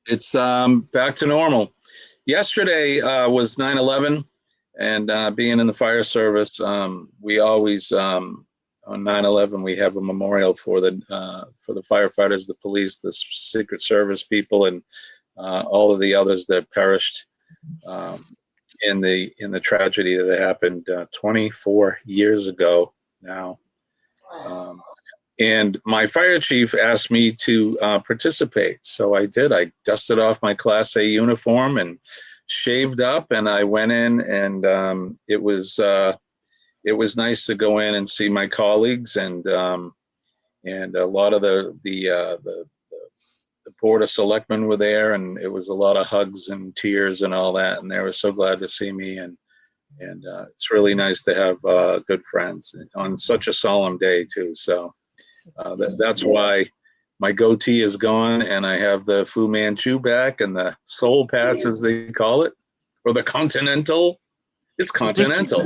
K: It's back to normal. Yesterday was 9/11, and being in the fire service, we always on 9/11 we have a memorial for the firefighters, the police, the Secret Service people, and all of the others that perished in the tragedy that happened 24 years ago now. And my fire chief asked me to participate, so I did. I dusted off my Class A uniform and shaved up, and I went in, and it was nice to go in and see my colleagues, and a lot of the Board of Selectmen were there, and it was a lot of hugs and tears and all that, and they were so glad to see me, and it's really nice to have good friends on such a solemn day too. So that's why my goatee is gone, and I have the Fu Manchu back and the soul patch, as they call it, or the Continental. It's Continental.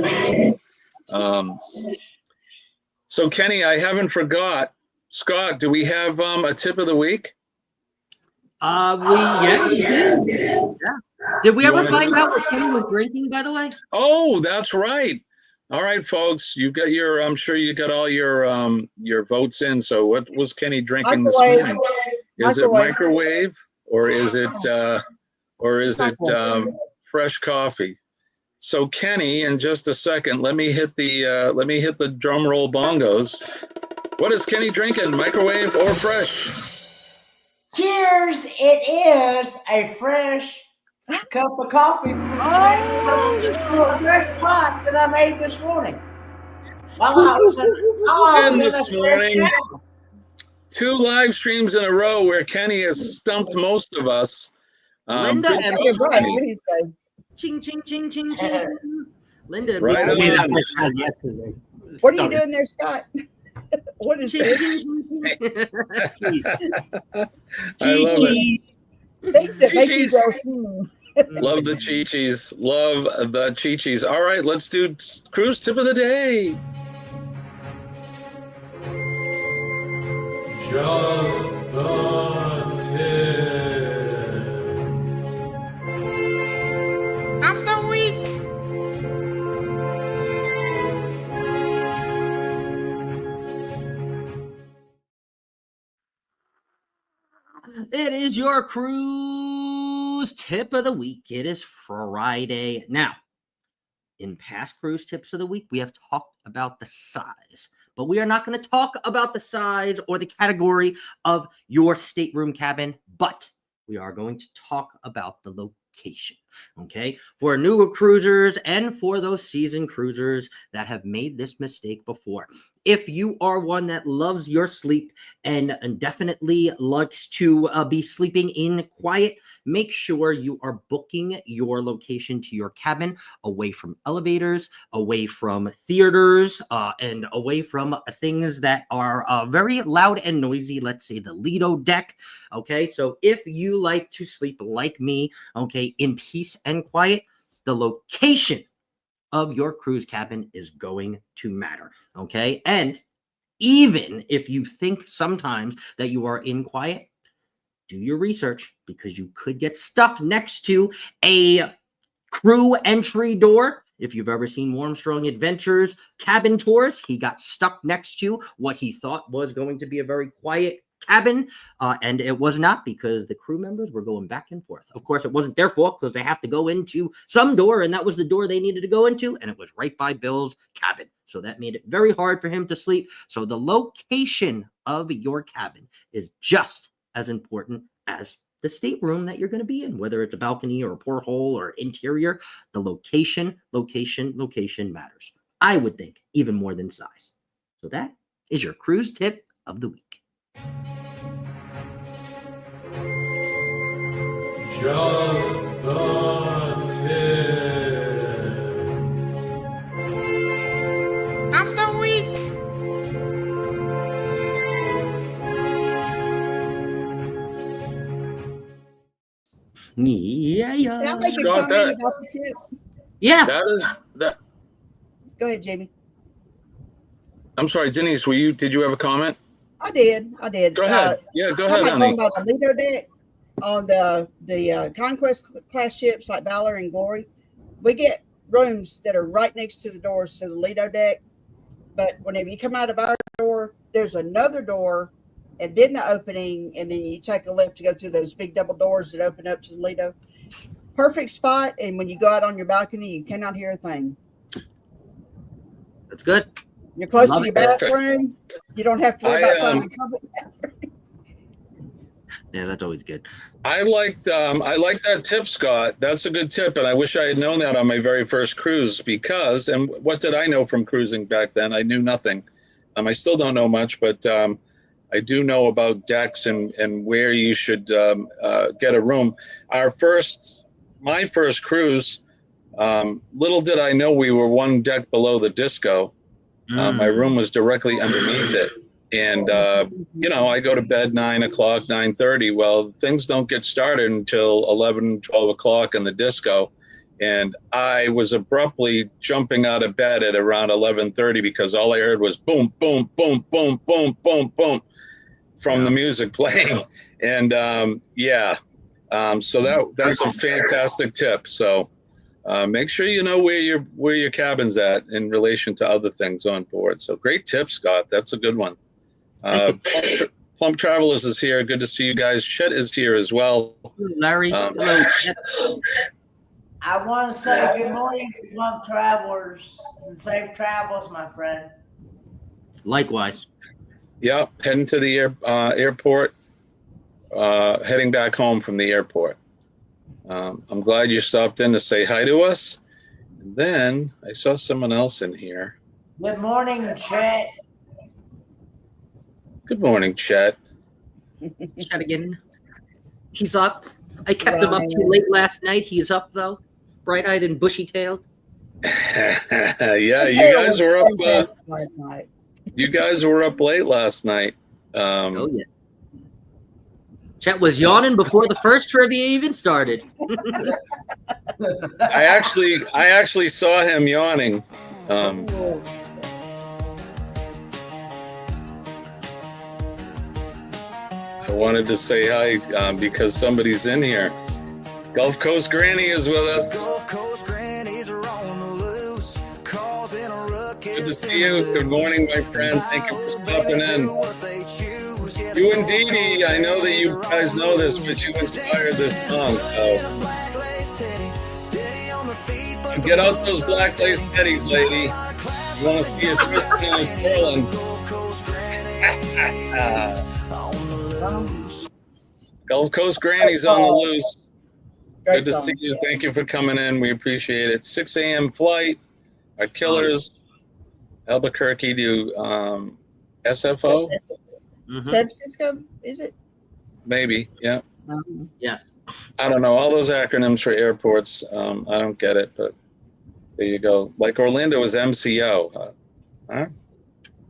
K: So Kenny, I haven't forgot. Scott, do we have a tip of the week?
L: We did. Yeah. Did we ever find out what Kenny was drinking, by the way?
K: Oh, that's right. All right, folks, you got your. I'm sure you got all your votes in. So, what was Kenny drinking this morning? Is it microwave or is it fresh coffee? So, Kenny, in just a second, let me hit the drum roll bongos. What is Kenny drinking? Microwave or fresh?
R: Cheers! It is a fresh cup of coffee from a fresh pot that I made this morning.
K: This morning, 2 live streams in a row where Kenny has stumped most of us.
L: Linda and
O: Right.
L: ching ching ching ching ching. Linda,
K: right on.
O: What are you doing there, Scott? What is this?
K: I love it.
O: Things that make you go,
K: Love the Chi-Chis. Love the Chi-Chis. All right, let's do cruise tip of the day.
N: Just the tip
A: of the week.
L: It is your cruise tip of the week. It is Friday. Now, in past cruise tips of the week, we have talked about the size, but we are not going to talk about the size or the category of your stateroom cabin, but we are going to talk about the location. Okay, for newer cruisers and for those seasoned cruisers that have made this mistake before. If you are one that loves your sleep and definitely likes to be sleeping in quiet, make sure you are booking your location to your cabin away from elevators, away from theaters, and away from things that are very loud and noisy. Let's say the Lido deck. Okay, so if you like to sleep like me, okay, in peace and quiet, the location of your cruise cabin is going to matter. Okay, and even if you think sometimes that you are in quiet, do your research, because you could get stuck next to a crew entry door. If you've ever seen Armstrong Adventures cabin tours, he got stuck next to what he thought was going to be a very quiet cabin, and it was not, because the crew members were going back and forth. Of course, it wasn't their fault, because they have to go into some door, and that was the door they needed to go into, and it was right by Bill's cabin. So that made it very hard for him to sleep. So the location of your cabin is just as important as the stateroom that you're going to be in, whether it's a balcony or a porthole or interior. The location matters. I would think even more than size. So that is your cruise tip of the week.
N: Just the tip
A: of the week.
L: Yeah.
O: Can I make a
K: Scott,
O: comment about the tip?
L: Yeah.
K: That is that.
O: Go ahead, Jamie.
K: I'm sorry, Denise. Did you have a comment?
O: I did.
K: Go ahead. Go ahead, honey.
O: About the Lido deck on the Conquest class ships like Valor and Glory, we get rooms that are right next to the doors to the Lido deck. But whenever you come out of our door, there's another door, and then the opening, and then you take a left to go through those big double doors that open up to the Lido. Perfect spot, and when you go out on your balcony, you cannot hear a thing.
L: That's good.
O: You're close to your bathroom. You don't have to worry about finding a public bathroom.
L: Yeah, that's always good.
K: I like that tip, Scott. That's a good tip, and I wish I had known that on my very first cruise, because, and what did I know from cruising back then? I knew nothing. I still don't know much, but I do know about decks and where you should get a room. My first cruise, little did I know we were one deck below the disco. My room was directly underneath it. And, I go to bed 9 o'clock, 9:30. Well, things don't get started until 11, 12 o'clock in the disco. And I was abruptly jumping out of bed at around 11:30 because all I heard was boom, boom, boom, boom, boom, boom, boom from the music playing. And, so that's a fantastic tip. So make sure you know where your cabin's at in relation to other things on board. So great tip, Scott. That's a good one. Plum Travelers is here. Good to see you guys. Chet is here as well.
L: Larry, hello.
R: I want to say good morning to Plum Travelers and safe travels, my friend.
L: Likewise.
K: Yeah, heading to the airport, heading back home from the airport. I'm glad you stopped in to say hi to us. And then I saw someone else in here.
R: Good morning, Chet.
K: Good morning, Chet.
L: Chet again. He's up. I kept him up too late last night. He's up, though. Bright-eyed and bushy-tailed.
K: Yeah, you guys were up
O: last night.
K: You guys were up late last night.
L: Oh, yeah. Chet was yawning before the first trivia even started.
K: I actually saw him yawning. I wanted to say hi because somebody's in here. Gulf Coast Granny is with us. Good to see you. Good morning, my friend. Thank you for stopping in. You and Dee Dee, I know that you guys know this, but you inspired this song, so get out those black lace teddies, lady. You want to see a twisting and a twirling. Gulf Coast Granny's on the loose. Good to see you. Thank you for coming in. We appreciate it. 6 a.m. flight. Our killers, Albuquerque to SFO.
O: San Francisco, is it?
K: Maybe, yeah.
L: Yes.
K: I don't know. All those acronyms for airports, I don't get it, but there you go. Like Orlando is MCO. Huh?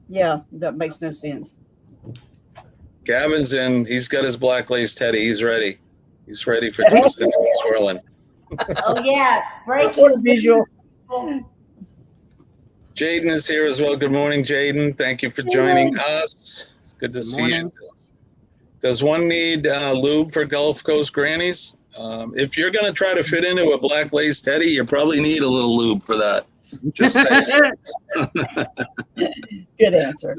O: Yeah, that makes no sense.
K: Gavin's in. He's got his black lace teddy. He's ready. He's ready for twisting and swirling.
R: Oh yeah,
O: What a visual.
K: Jaden is here as well. Good morning, Jaden. Thank you for joining us. It's good to see you. Does one need lube for Gulf Coast Grannies? If you're going to try to fit into a black lace teddy, you probably need a little lube for that. Just saying.
O: Good answer.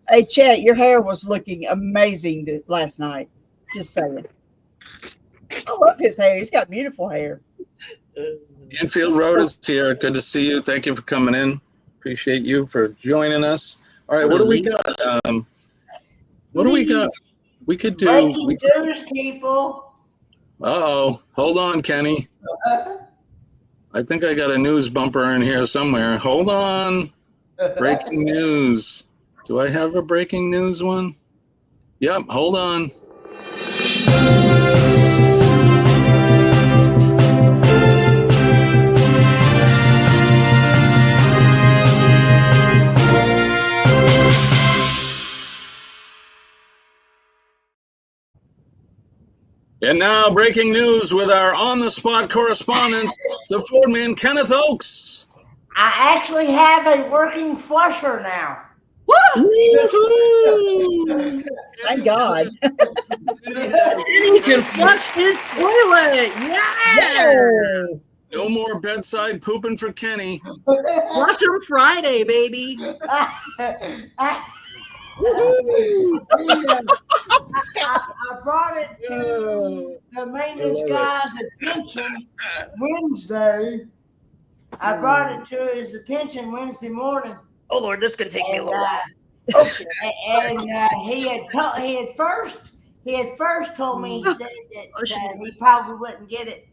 O: Hey, Chet, your hair was looking amazing last night. Just saying. I love his hair. He's got beautiful hair.
K: Enfield Road is here. Good to see you. Thank you for coming in. Appreciate you for joining us. All right, what do we got? What do we got? We could do.
R: Breaking news, people.
K: Uh-oh. Hold on, Kenny. I think I got a news bumper in here somewhere. Hold on. Breaking news. Do I have a breaking news one? Yep, hold on. And now, breaking news with our on-the-spot correspondent, the Fordman, Kenneth Oakes.
R: I actually have a working flusher now.
K: Woo-hoo!
O: Thank God.
L: He can flush his toilet. Yeah.
K: No more bedside pooping for Kenny.
L: Flush him Friday, baby.
R: I brought it to the maintenance guy's attention Wednesday. I brought it to his attention Wednesday morning.
L: Oh Lord, this could take me a little while.
R: And he had first told me, he said that he probably wouldn't get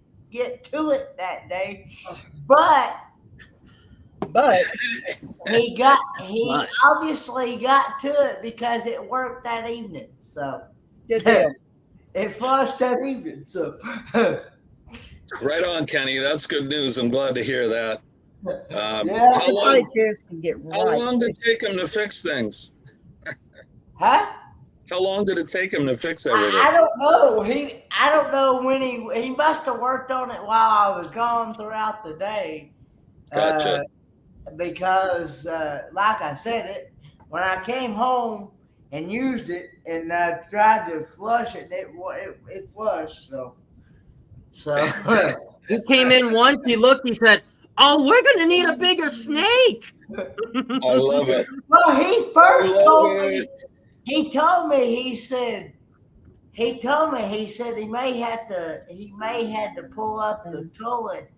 R: to it that day, but he obviously got to it because it worked that evening. So it flushed that evening. So
K: right on, Kenny. That's good news. I'm glad to hear that. How long did it take him to fix things?
R: Huh?
K: How long did it take him to fix everything?
R: I don't know. I don't know when he must have worked on it while I was gone throughout the day.
K: Gotcha.
R: Because, like I said, when I came home and used it and I tried to flush it, it flushed. So
L: he came in once. He looked. He said, "Oh, we're gonna need a bigger snake."
K: I love it.
R: Well, he first told me. He told me. He said he may have to pull up the toilet.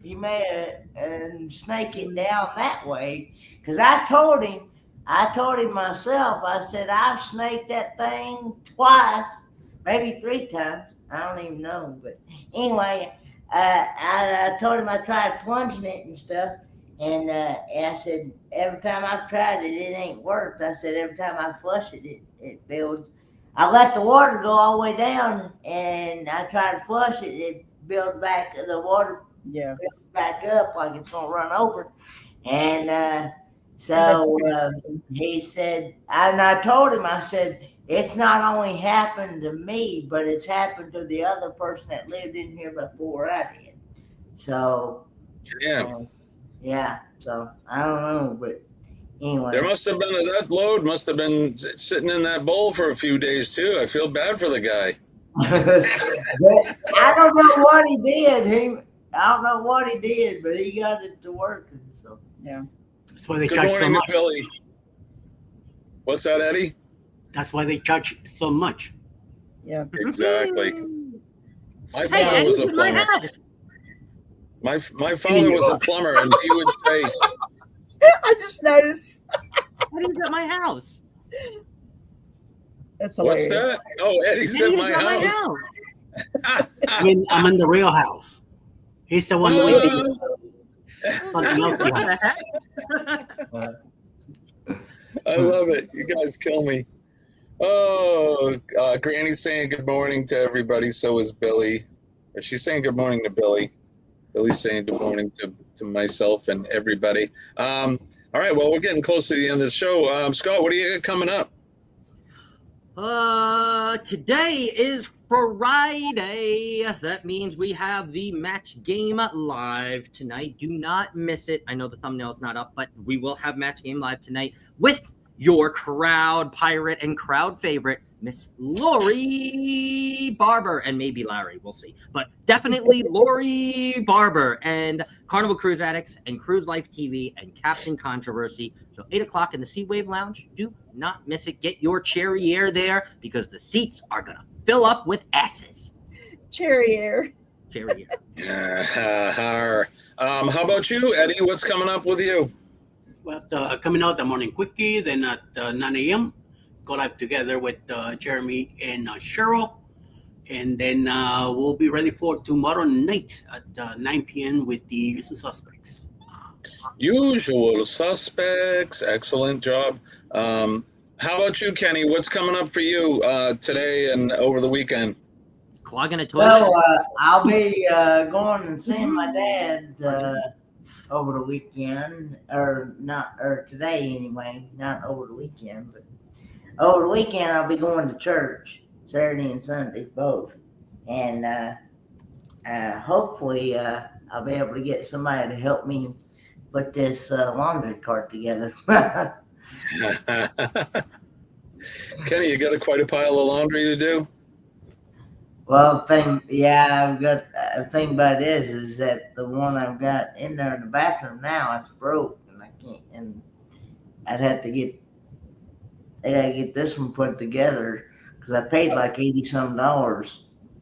R: He may and snake it down that way. Because I told him myself. I said I've snaked that thing twice, maybe 3 times. I don't even know, but anyway, I told him I tried plunging it and stuff. And I said, every time I've tried it, it ain't worked. I said, every time I flush it, it builds. I let the water go all the way down, and I try to flush it. It builds back, the water builds back up like it's going to run over. And so he said, and I told him, I said, it's not only happened to me, but it's happened to the other person that lived in here before I did. So, yeah, so I don't know, but anyway.
K: There must have been that load must have been sitting in that bowl for a few days too. I feel bad for the guy.
R: I don't know what he did. I don't know what he did, but he got it to working. So
O: yeah,
M: that's why they
K: Good
M: charge so
K: morning,
M: much.
K: Billy. What's that, Eddie?
M: That's why they charge so much.
O: Yeah.
K: Exactly. My
L: Hey,
K: father
L: Eddie's
K: was a
L: in my
K: plumber.
L: house.
K: My father was a plumber, and he would say,
O: I just noticed.
L: Eddie's at my house.
O: That's
K: "What's
O: hilarious.
K: that?" Oh, Eddie's at my house.
M: I'm in the real house. He's the one living. Something else behind.
K: I love it. You guys kill me. Oh, Granny's saying good morning to everybody. So is Billy. Or she's saying good morning to Billy. Billy's saying good morning to myself and everybody. All right, well, we're getting close to the end of the show. Scott, what do you got coming up?
L: Today is Friday. That means we have the match game live tonight. Do not miss it. I know the thumbnail's not up, but we will have match game live tonight with your crowd pirate and crowd favorite, Miss Lori Barber, and maybe Larry, we'll see. But definitely Lori Barber and Carnival Cruise Addicts and Cruise Life TV and Captain Controversy. So 8 o'clock in the Seawave Lounge. Do not miss it. Get your cherry air there because the seats are going to fill up with asses.
O: Cherry air.
L: Cherry air.
K: How about you, Eddie? What's coming up with you?
M: Well, coming out the morning quickie, then at 9 a.m., go live together with Jeremy and Cheryl. And then we'll be ready for tomorrow night at 9 p.m. with the Usual Suspects.
K: Usual Suspects. Excellent job. How about you, Kenny? What's coming up for you today and over the weekend?
L: Clogging a toilet?
R: Well, I'll be going and seeing my dad over the weekend, or today anyway, not over the weekend, but over the weekend I'll be going to church Saturday and Sunday, both. And hopefully I'll be able to get somebody to help me put this laundry cart together.
K: Kenny, you got quite a pile of laundry to do?
R: Well, I've got the thing about it is that the one I've got in there in the bathroom now, it's broke, and I can't. And I gotta get this one put together because I paid like $80-some.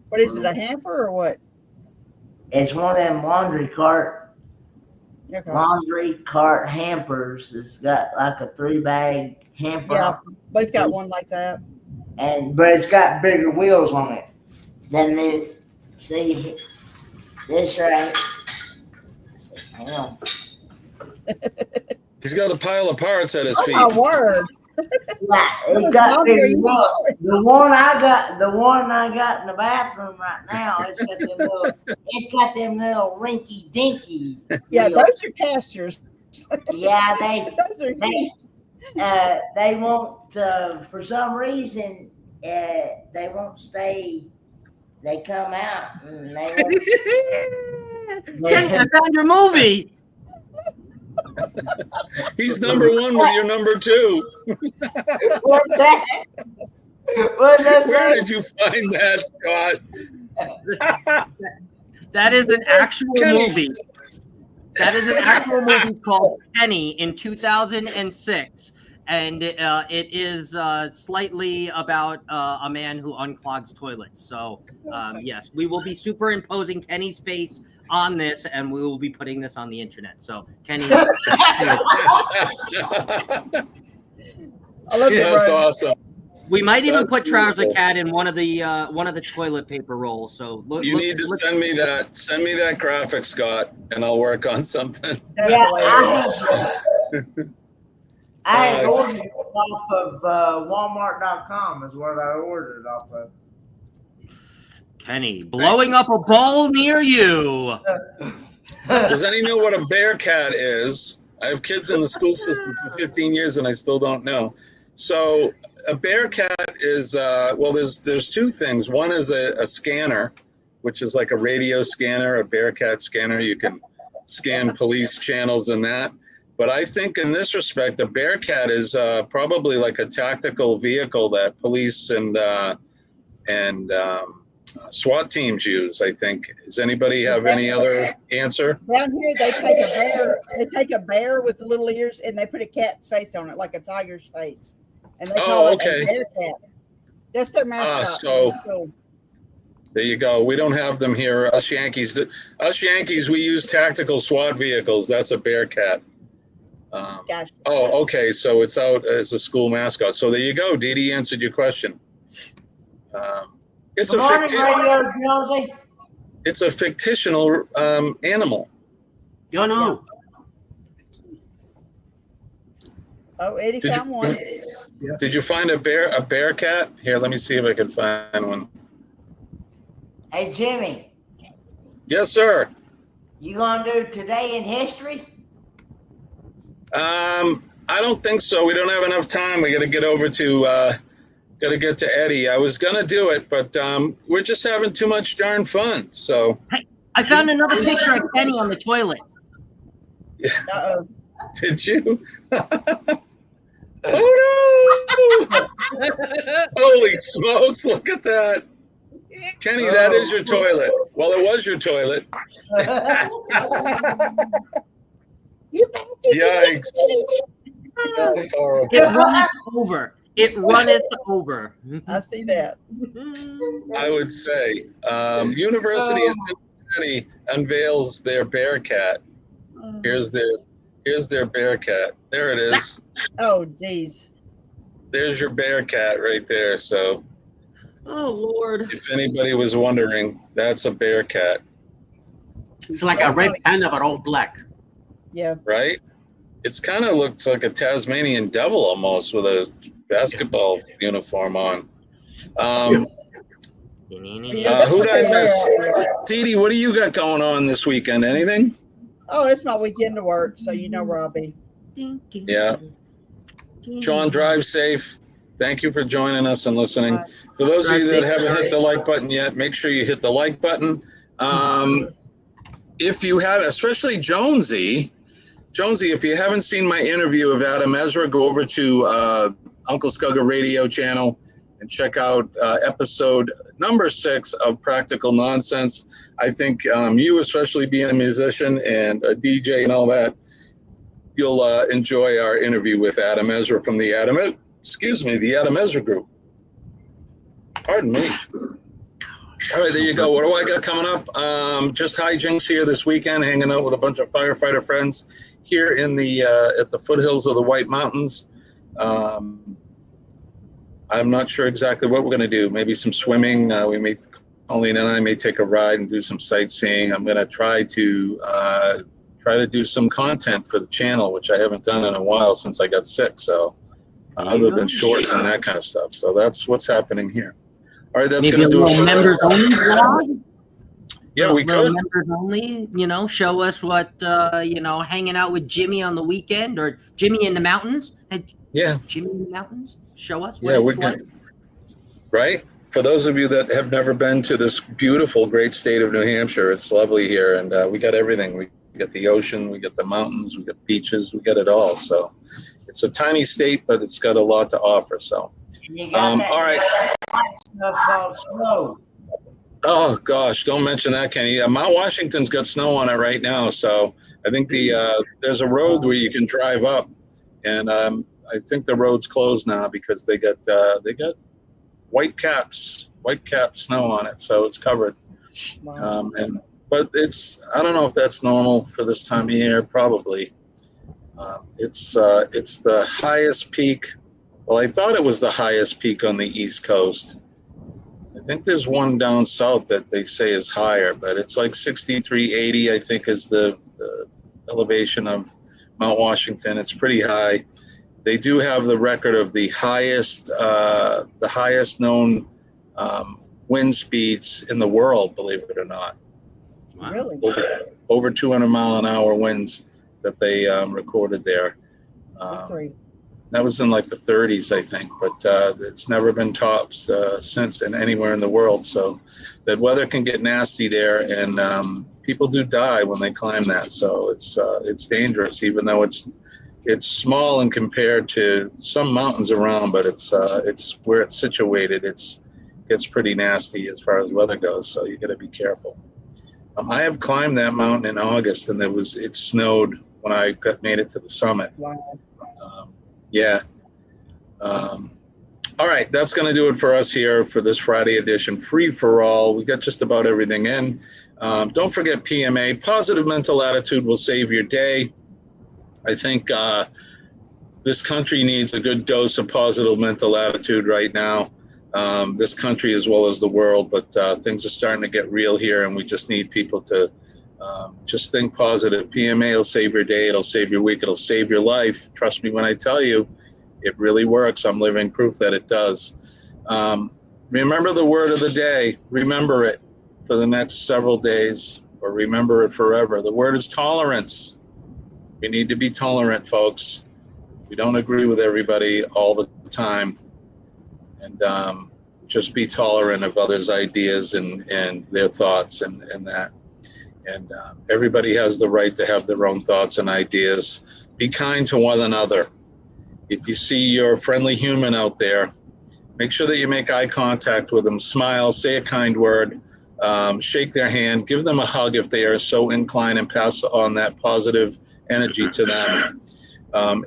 O: What is it? A hamper or what?
R: It's one of them laundry cart hampers. It's got like a 3-bag hamper.
O: Yeah, we've got one like that.
R: But it's got bigger wheels on it. Then they see this right. Hang on.
K: He's got a pile of parts at his feet.
O: Oh my word!
R: Yeah, it got big wheels. The one I got in the bathroom right now. It's got them little rinky dinky.
O: Yeah, those are casters.
R: Yeah, they won't. For some reason, they won't stay. They come out and they
L: Kenny, I found your movie.
K: He's number one with your number two.
R: What's that?
K: Where did you find that, Scott?
L: That is an actual movie. That is an actual movie called Penny in 2006. And it is slightly about a man who unclogs toilets. So, yes, we will be superimposing Kenny's face on this, and we will be putting this on the internet. So, Kenny.
O: I love
K: That's awesome.
L: We might even put Trouser Cat in one of the toilet paper rolls. So
K: you need to send me that. Send me that graphic, Scott, and I'll work on something.
R: Yeah, I ordered it off of Walmart.com is what I ordered off of.
L: Kenny, blowing up a bowl near you.
K: Does anyone know what a bear cat is? I have kids in the school system for 15 years and I still don't know. So a bear cat is, there's two things. One is a scanner, which is like a radio scanner, a bear cat scanner. You can scan police channels and that. But I think in this respect, a bear cat is probably like a tactical vehicle that police and SWAT teams use, I think. Does anybody have any other answer?
O: Down here, they take a bear with the little ears and they put a cat's face on it, like a tiger's face. and they call it
K: okay.
O: a bearcat. That's their mascot.
K: So there you go. We don't have them here. Us Yankees, we use tactical SWAT vehicles. That's a bearcat.
O: Gotcha.
K: Oh, okay. So it's out as a school mascot. So there you go. Dee Dee answered your question. It's
R: Good
K: a
R: morning, Radio Jonesy.
K: It's a fictional animal.
M: Yo, no.
O: Oh, Eddie found one.
K: Did you find a bear cat? Here, let me see if I can find one.
R: Hey, Jimmy.
K: Yes, sir.
R: You gonna do Today in History?
K: I don't think so. We don't have enough time. We got to get over to get to Eddie. I was gonna do it, but we're just having too much darn fun. So
L: I found another picture of Kenny on the toilet.
O: Uh-oh.
K: Did you? Oh no! Holy smokes! Look at that, Kenny. That is your toilet. Well, it was your toilet. Yikes! That's horrible.
L: It runneth over. It runneth over.
O: I see that.
K: I would say University of Cincinnati unveils their bearcat. Here's their bearcat. There it is.
O: Oh, geez.
K: There's your bearcat right there. So,
L: oh Lord!
K: If anybody was wondering, that's a bearcat.
M: It's like a red panda, but all black.
O: Yeah.
K: Right? It's kind of looks like a Tasmanian devil almost with a basketball uniform on. Who did I miss? Dee Dee, what do you got going on this weekend? Anything?
O: Oh, it's my weekend to work, so you know where I'll be.
K: Yeah. John, drive safe. Thank you for joining us and listening. For those of you that haven't hit the like button yet, make sure you hit the like button. If you have, especially Jonesy, if you haven't seen my interview of Adam Ezra, go over to Uncle Scugga Radio channel and check out episode number 6 of Practical Nonsense. I think you, especially being a musician and a DJ and all that, you'll enjoy our interview with Adam Ezra from the Adam Ezra Group. Pardon me. All right, there you go. What do I got coming up? Just hijinks here this weekend, hanging out with a bunch of firefighter friends here in the at the foothills of the White Mountains. I'm not sure exactly what we're going to do. Maybe some swimming. Colleen and I may take a ride and do some sightseeing. I'm going to try to do some content for the channel, which I haven't done in a while since I got sick. So other than shorts and that kind of stuff. So that's what's happening here. All right, that's going to do it for
L: members
K: us.
L: only vlog.
K: Yeah, we could.
L: Members only, show us what, hanging out with Jimmy on the weekend or Jimmy in the mountains.
K: Yeah.
L: Jimmy in the mountains. Show us.
K: Yeah, we can. Right? For those of you that have never been to this beautiful, great state of New Hampshire, it's lovely here, and we got everything. We got the ocean, we got the mountains, we got beaches, we got it all. So it's a tiny state, but it's got a lot to offer. So, all right.
R: Stuff called snow.
K: Oh gosh, don't mention that, Kenny. Mount Washington's got snow on it right now, so I think there's a road where you can drive up, and I think the road's closed now because they got white cap snow on it, so it's covered.
O: Wow.
K: But I don't know if that's normal for this time of year. Probably. It's the highest peak. Well, I thought it was the highest peak on the East Coast. I think there's one down south that they say is higher, but it's like 6,380, I think, is the elevation of Mount Washington. It's pretty high. They do have the record of the highest known wind speeds in the world, believe it or not.
O: Wow. Really?
K: Over 200 mile an hour winds that they recorded there.
O: Great.
K: That was in like the 30s, I think, but it's never been topped since and anywhere in the world. So that weather can get nasty there, and people do die when they climb that. So it's dangerous, even though it's small and compared to some mountains around, but it's where it's situated. Gets pretty nasty as far as weather goes. So you got to be careful. I have climbed that mountain in August, and it snowed when I made it to the summit.
O: Wow.
K: Yeah. All right, that's going to do it for us here for this Friday edition, Free for All. We got just about everything in. Don't forget PMA. Positive mental attitude will save your day. I think this country needs a good dose of positive mental attitude right now. This country as well as the world, but things are starting to get real here, and we just need people to just think positive. PMA will save your day. It'll save your week. It'll save your life. Trust me when I tell you, it really works. I'm living proof that it does. Remember the word of the day. Remember it for the next several days, or remember it forever. The word is tolerance. We need to be tolerant, folks. We don't agree with everybody all the time. And just be tolerant of others' ideas and their thoughts and that. And everybody has the right to have their own thoughts and ideas. Be kind to one another. If you see your friendly human out there, make sure that you make eye contact with them, smile, say a kind word, shake their hand, give them a hug if they are so inclined, and pass on that positive energy to them.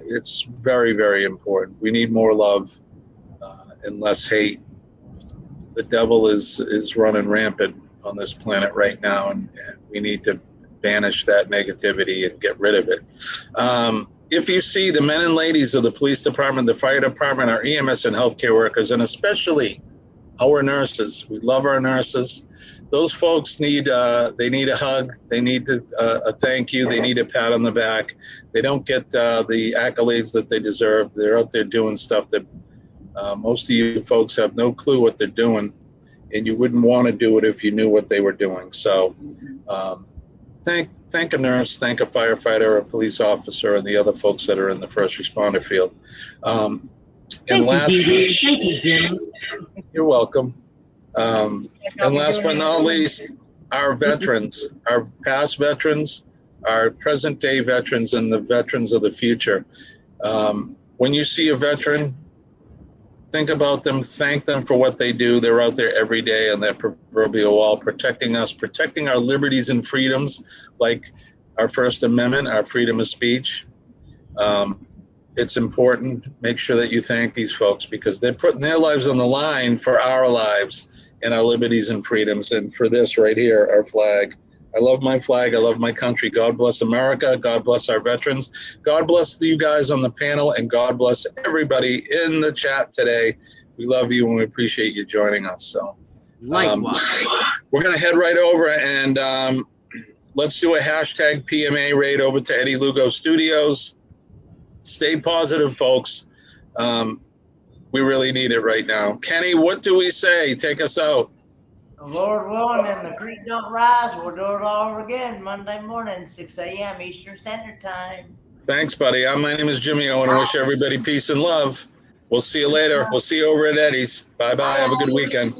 K: It's very, very important. We need more love and less hate. The devil is running rampant on this planet right now, and we need to banish that negativity and get rid of it. If you see the men and ladies of the police department, the fire department, our EMS and healthcare workers, and especially our nurses, we love our nurses. Those folks need they need a hug. They need a thank you. They need a pat on the back. They don't get the accolades that they deserve. They're out there doing stuff that most of you folks have no clue what they're doing, and you wouldn't want to do it if you knew what they were doing. So thank a nurse, thank a firefighter, a police officer, and the other folks that are in the first responder field.
L: Thank you, Jim.
K: You're welcome. And last but not least, our veterans, our past veterans, our present day veterans, and the veterans of the future. When you see a veteran, think about them, thank them for what they do. They're out there every day on that proverbial wall, protecting us, protecting our liberties and freedoms, like our First Amendment, our freedom of speech. It's important. Make sure that you thank these folks, because they're putting their lives on the line for our lives and our liberties and freedoms. And for this right here, our flag. I love my flag. I love my country. God bless America. God bless our veterans. God bless you guys on the panel, and God bless everybody in the chat today. We love you and we appreciate you joining us. So
L: likewise.
K: We're going to head right over and let's do a hashtag PMA raid over to Eddie Lugo Studios. Stay positive, folks. We really need it right now. Kenny, what do we say? Take us out.
R: The Lord willing and the creek don't rise, we'll do it all over again Monday morning, 6 a.m. Eastern Standard Time.
K: Thanks, buddy. My name is Jimmy. I want to wish everybody peace and love. We'll see you later. We'll see you over at Eddie's. Bye-bye. Have a good weekend.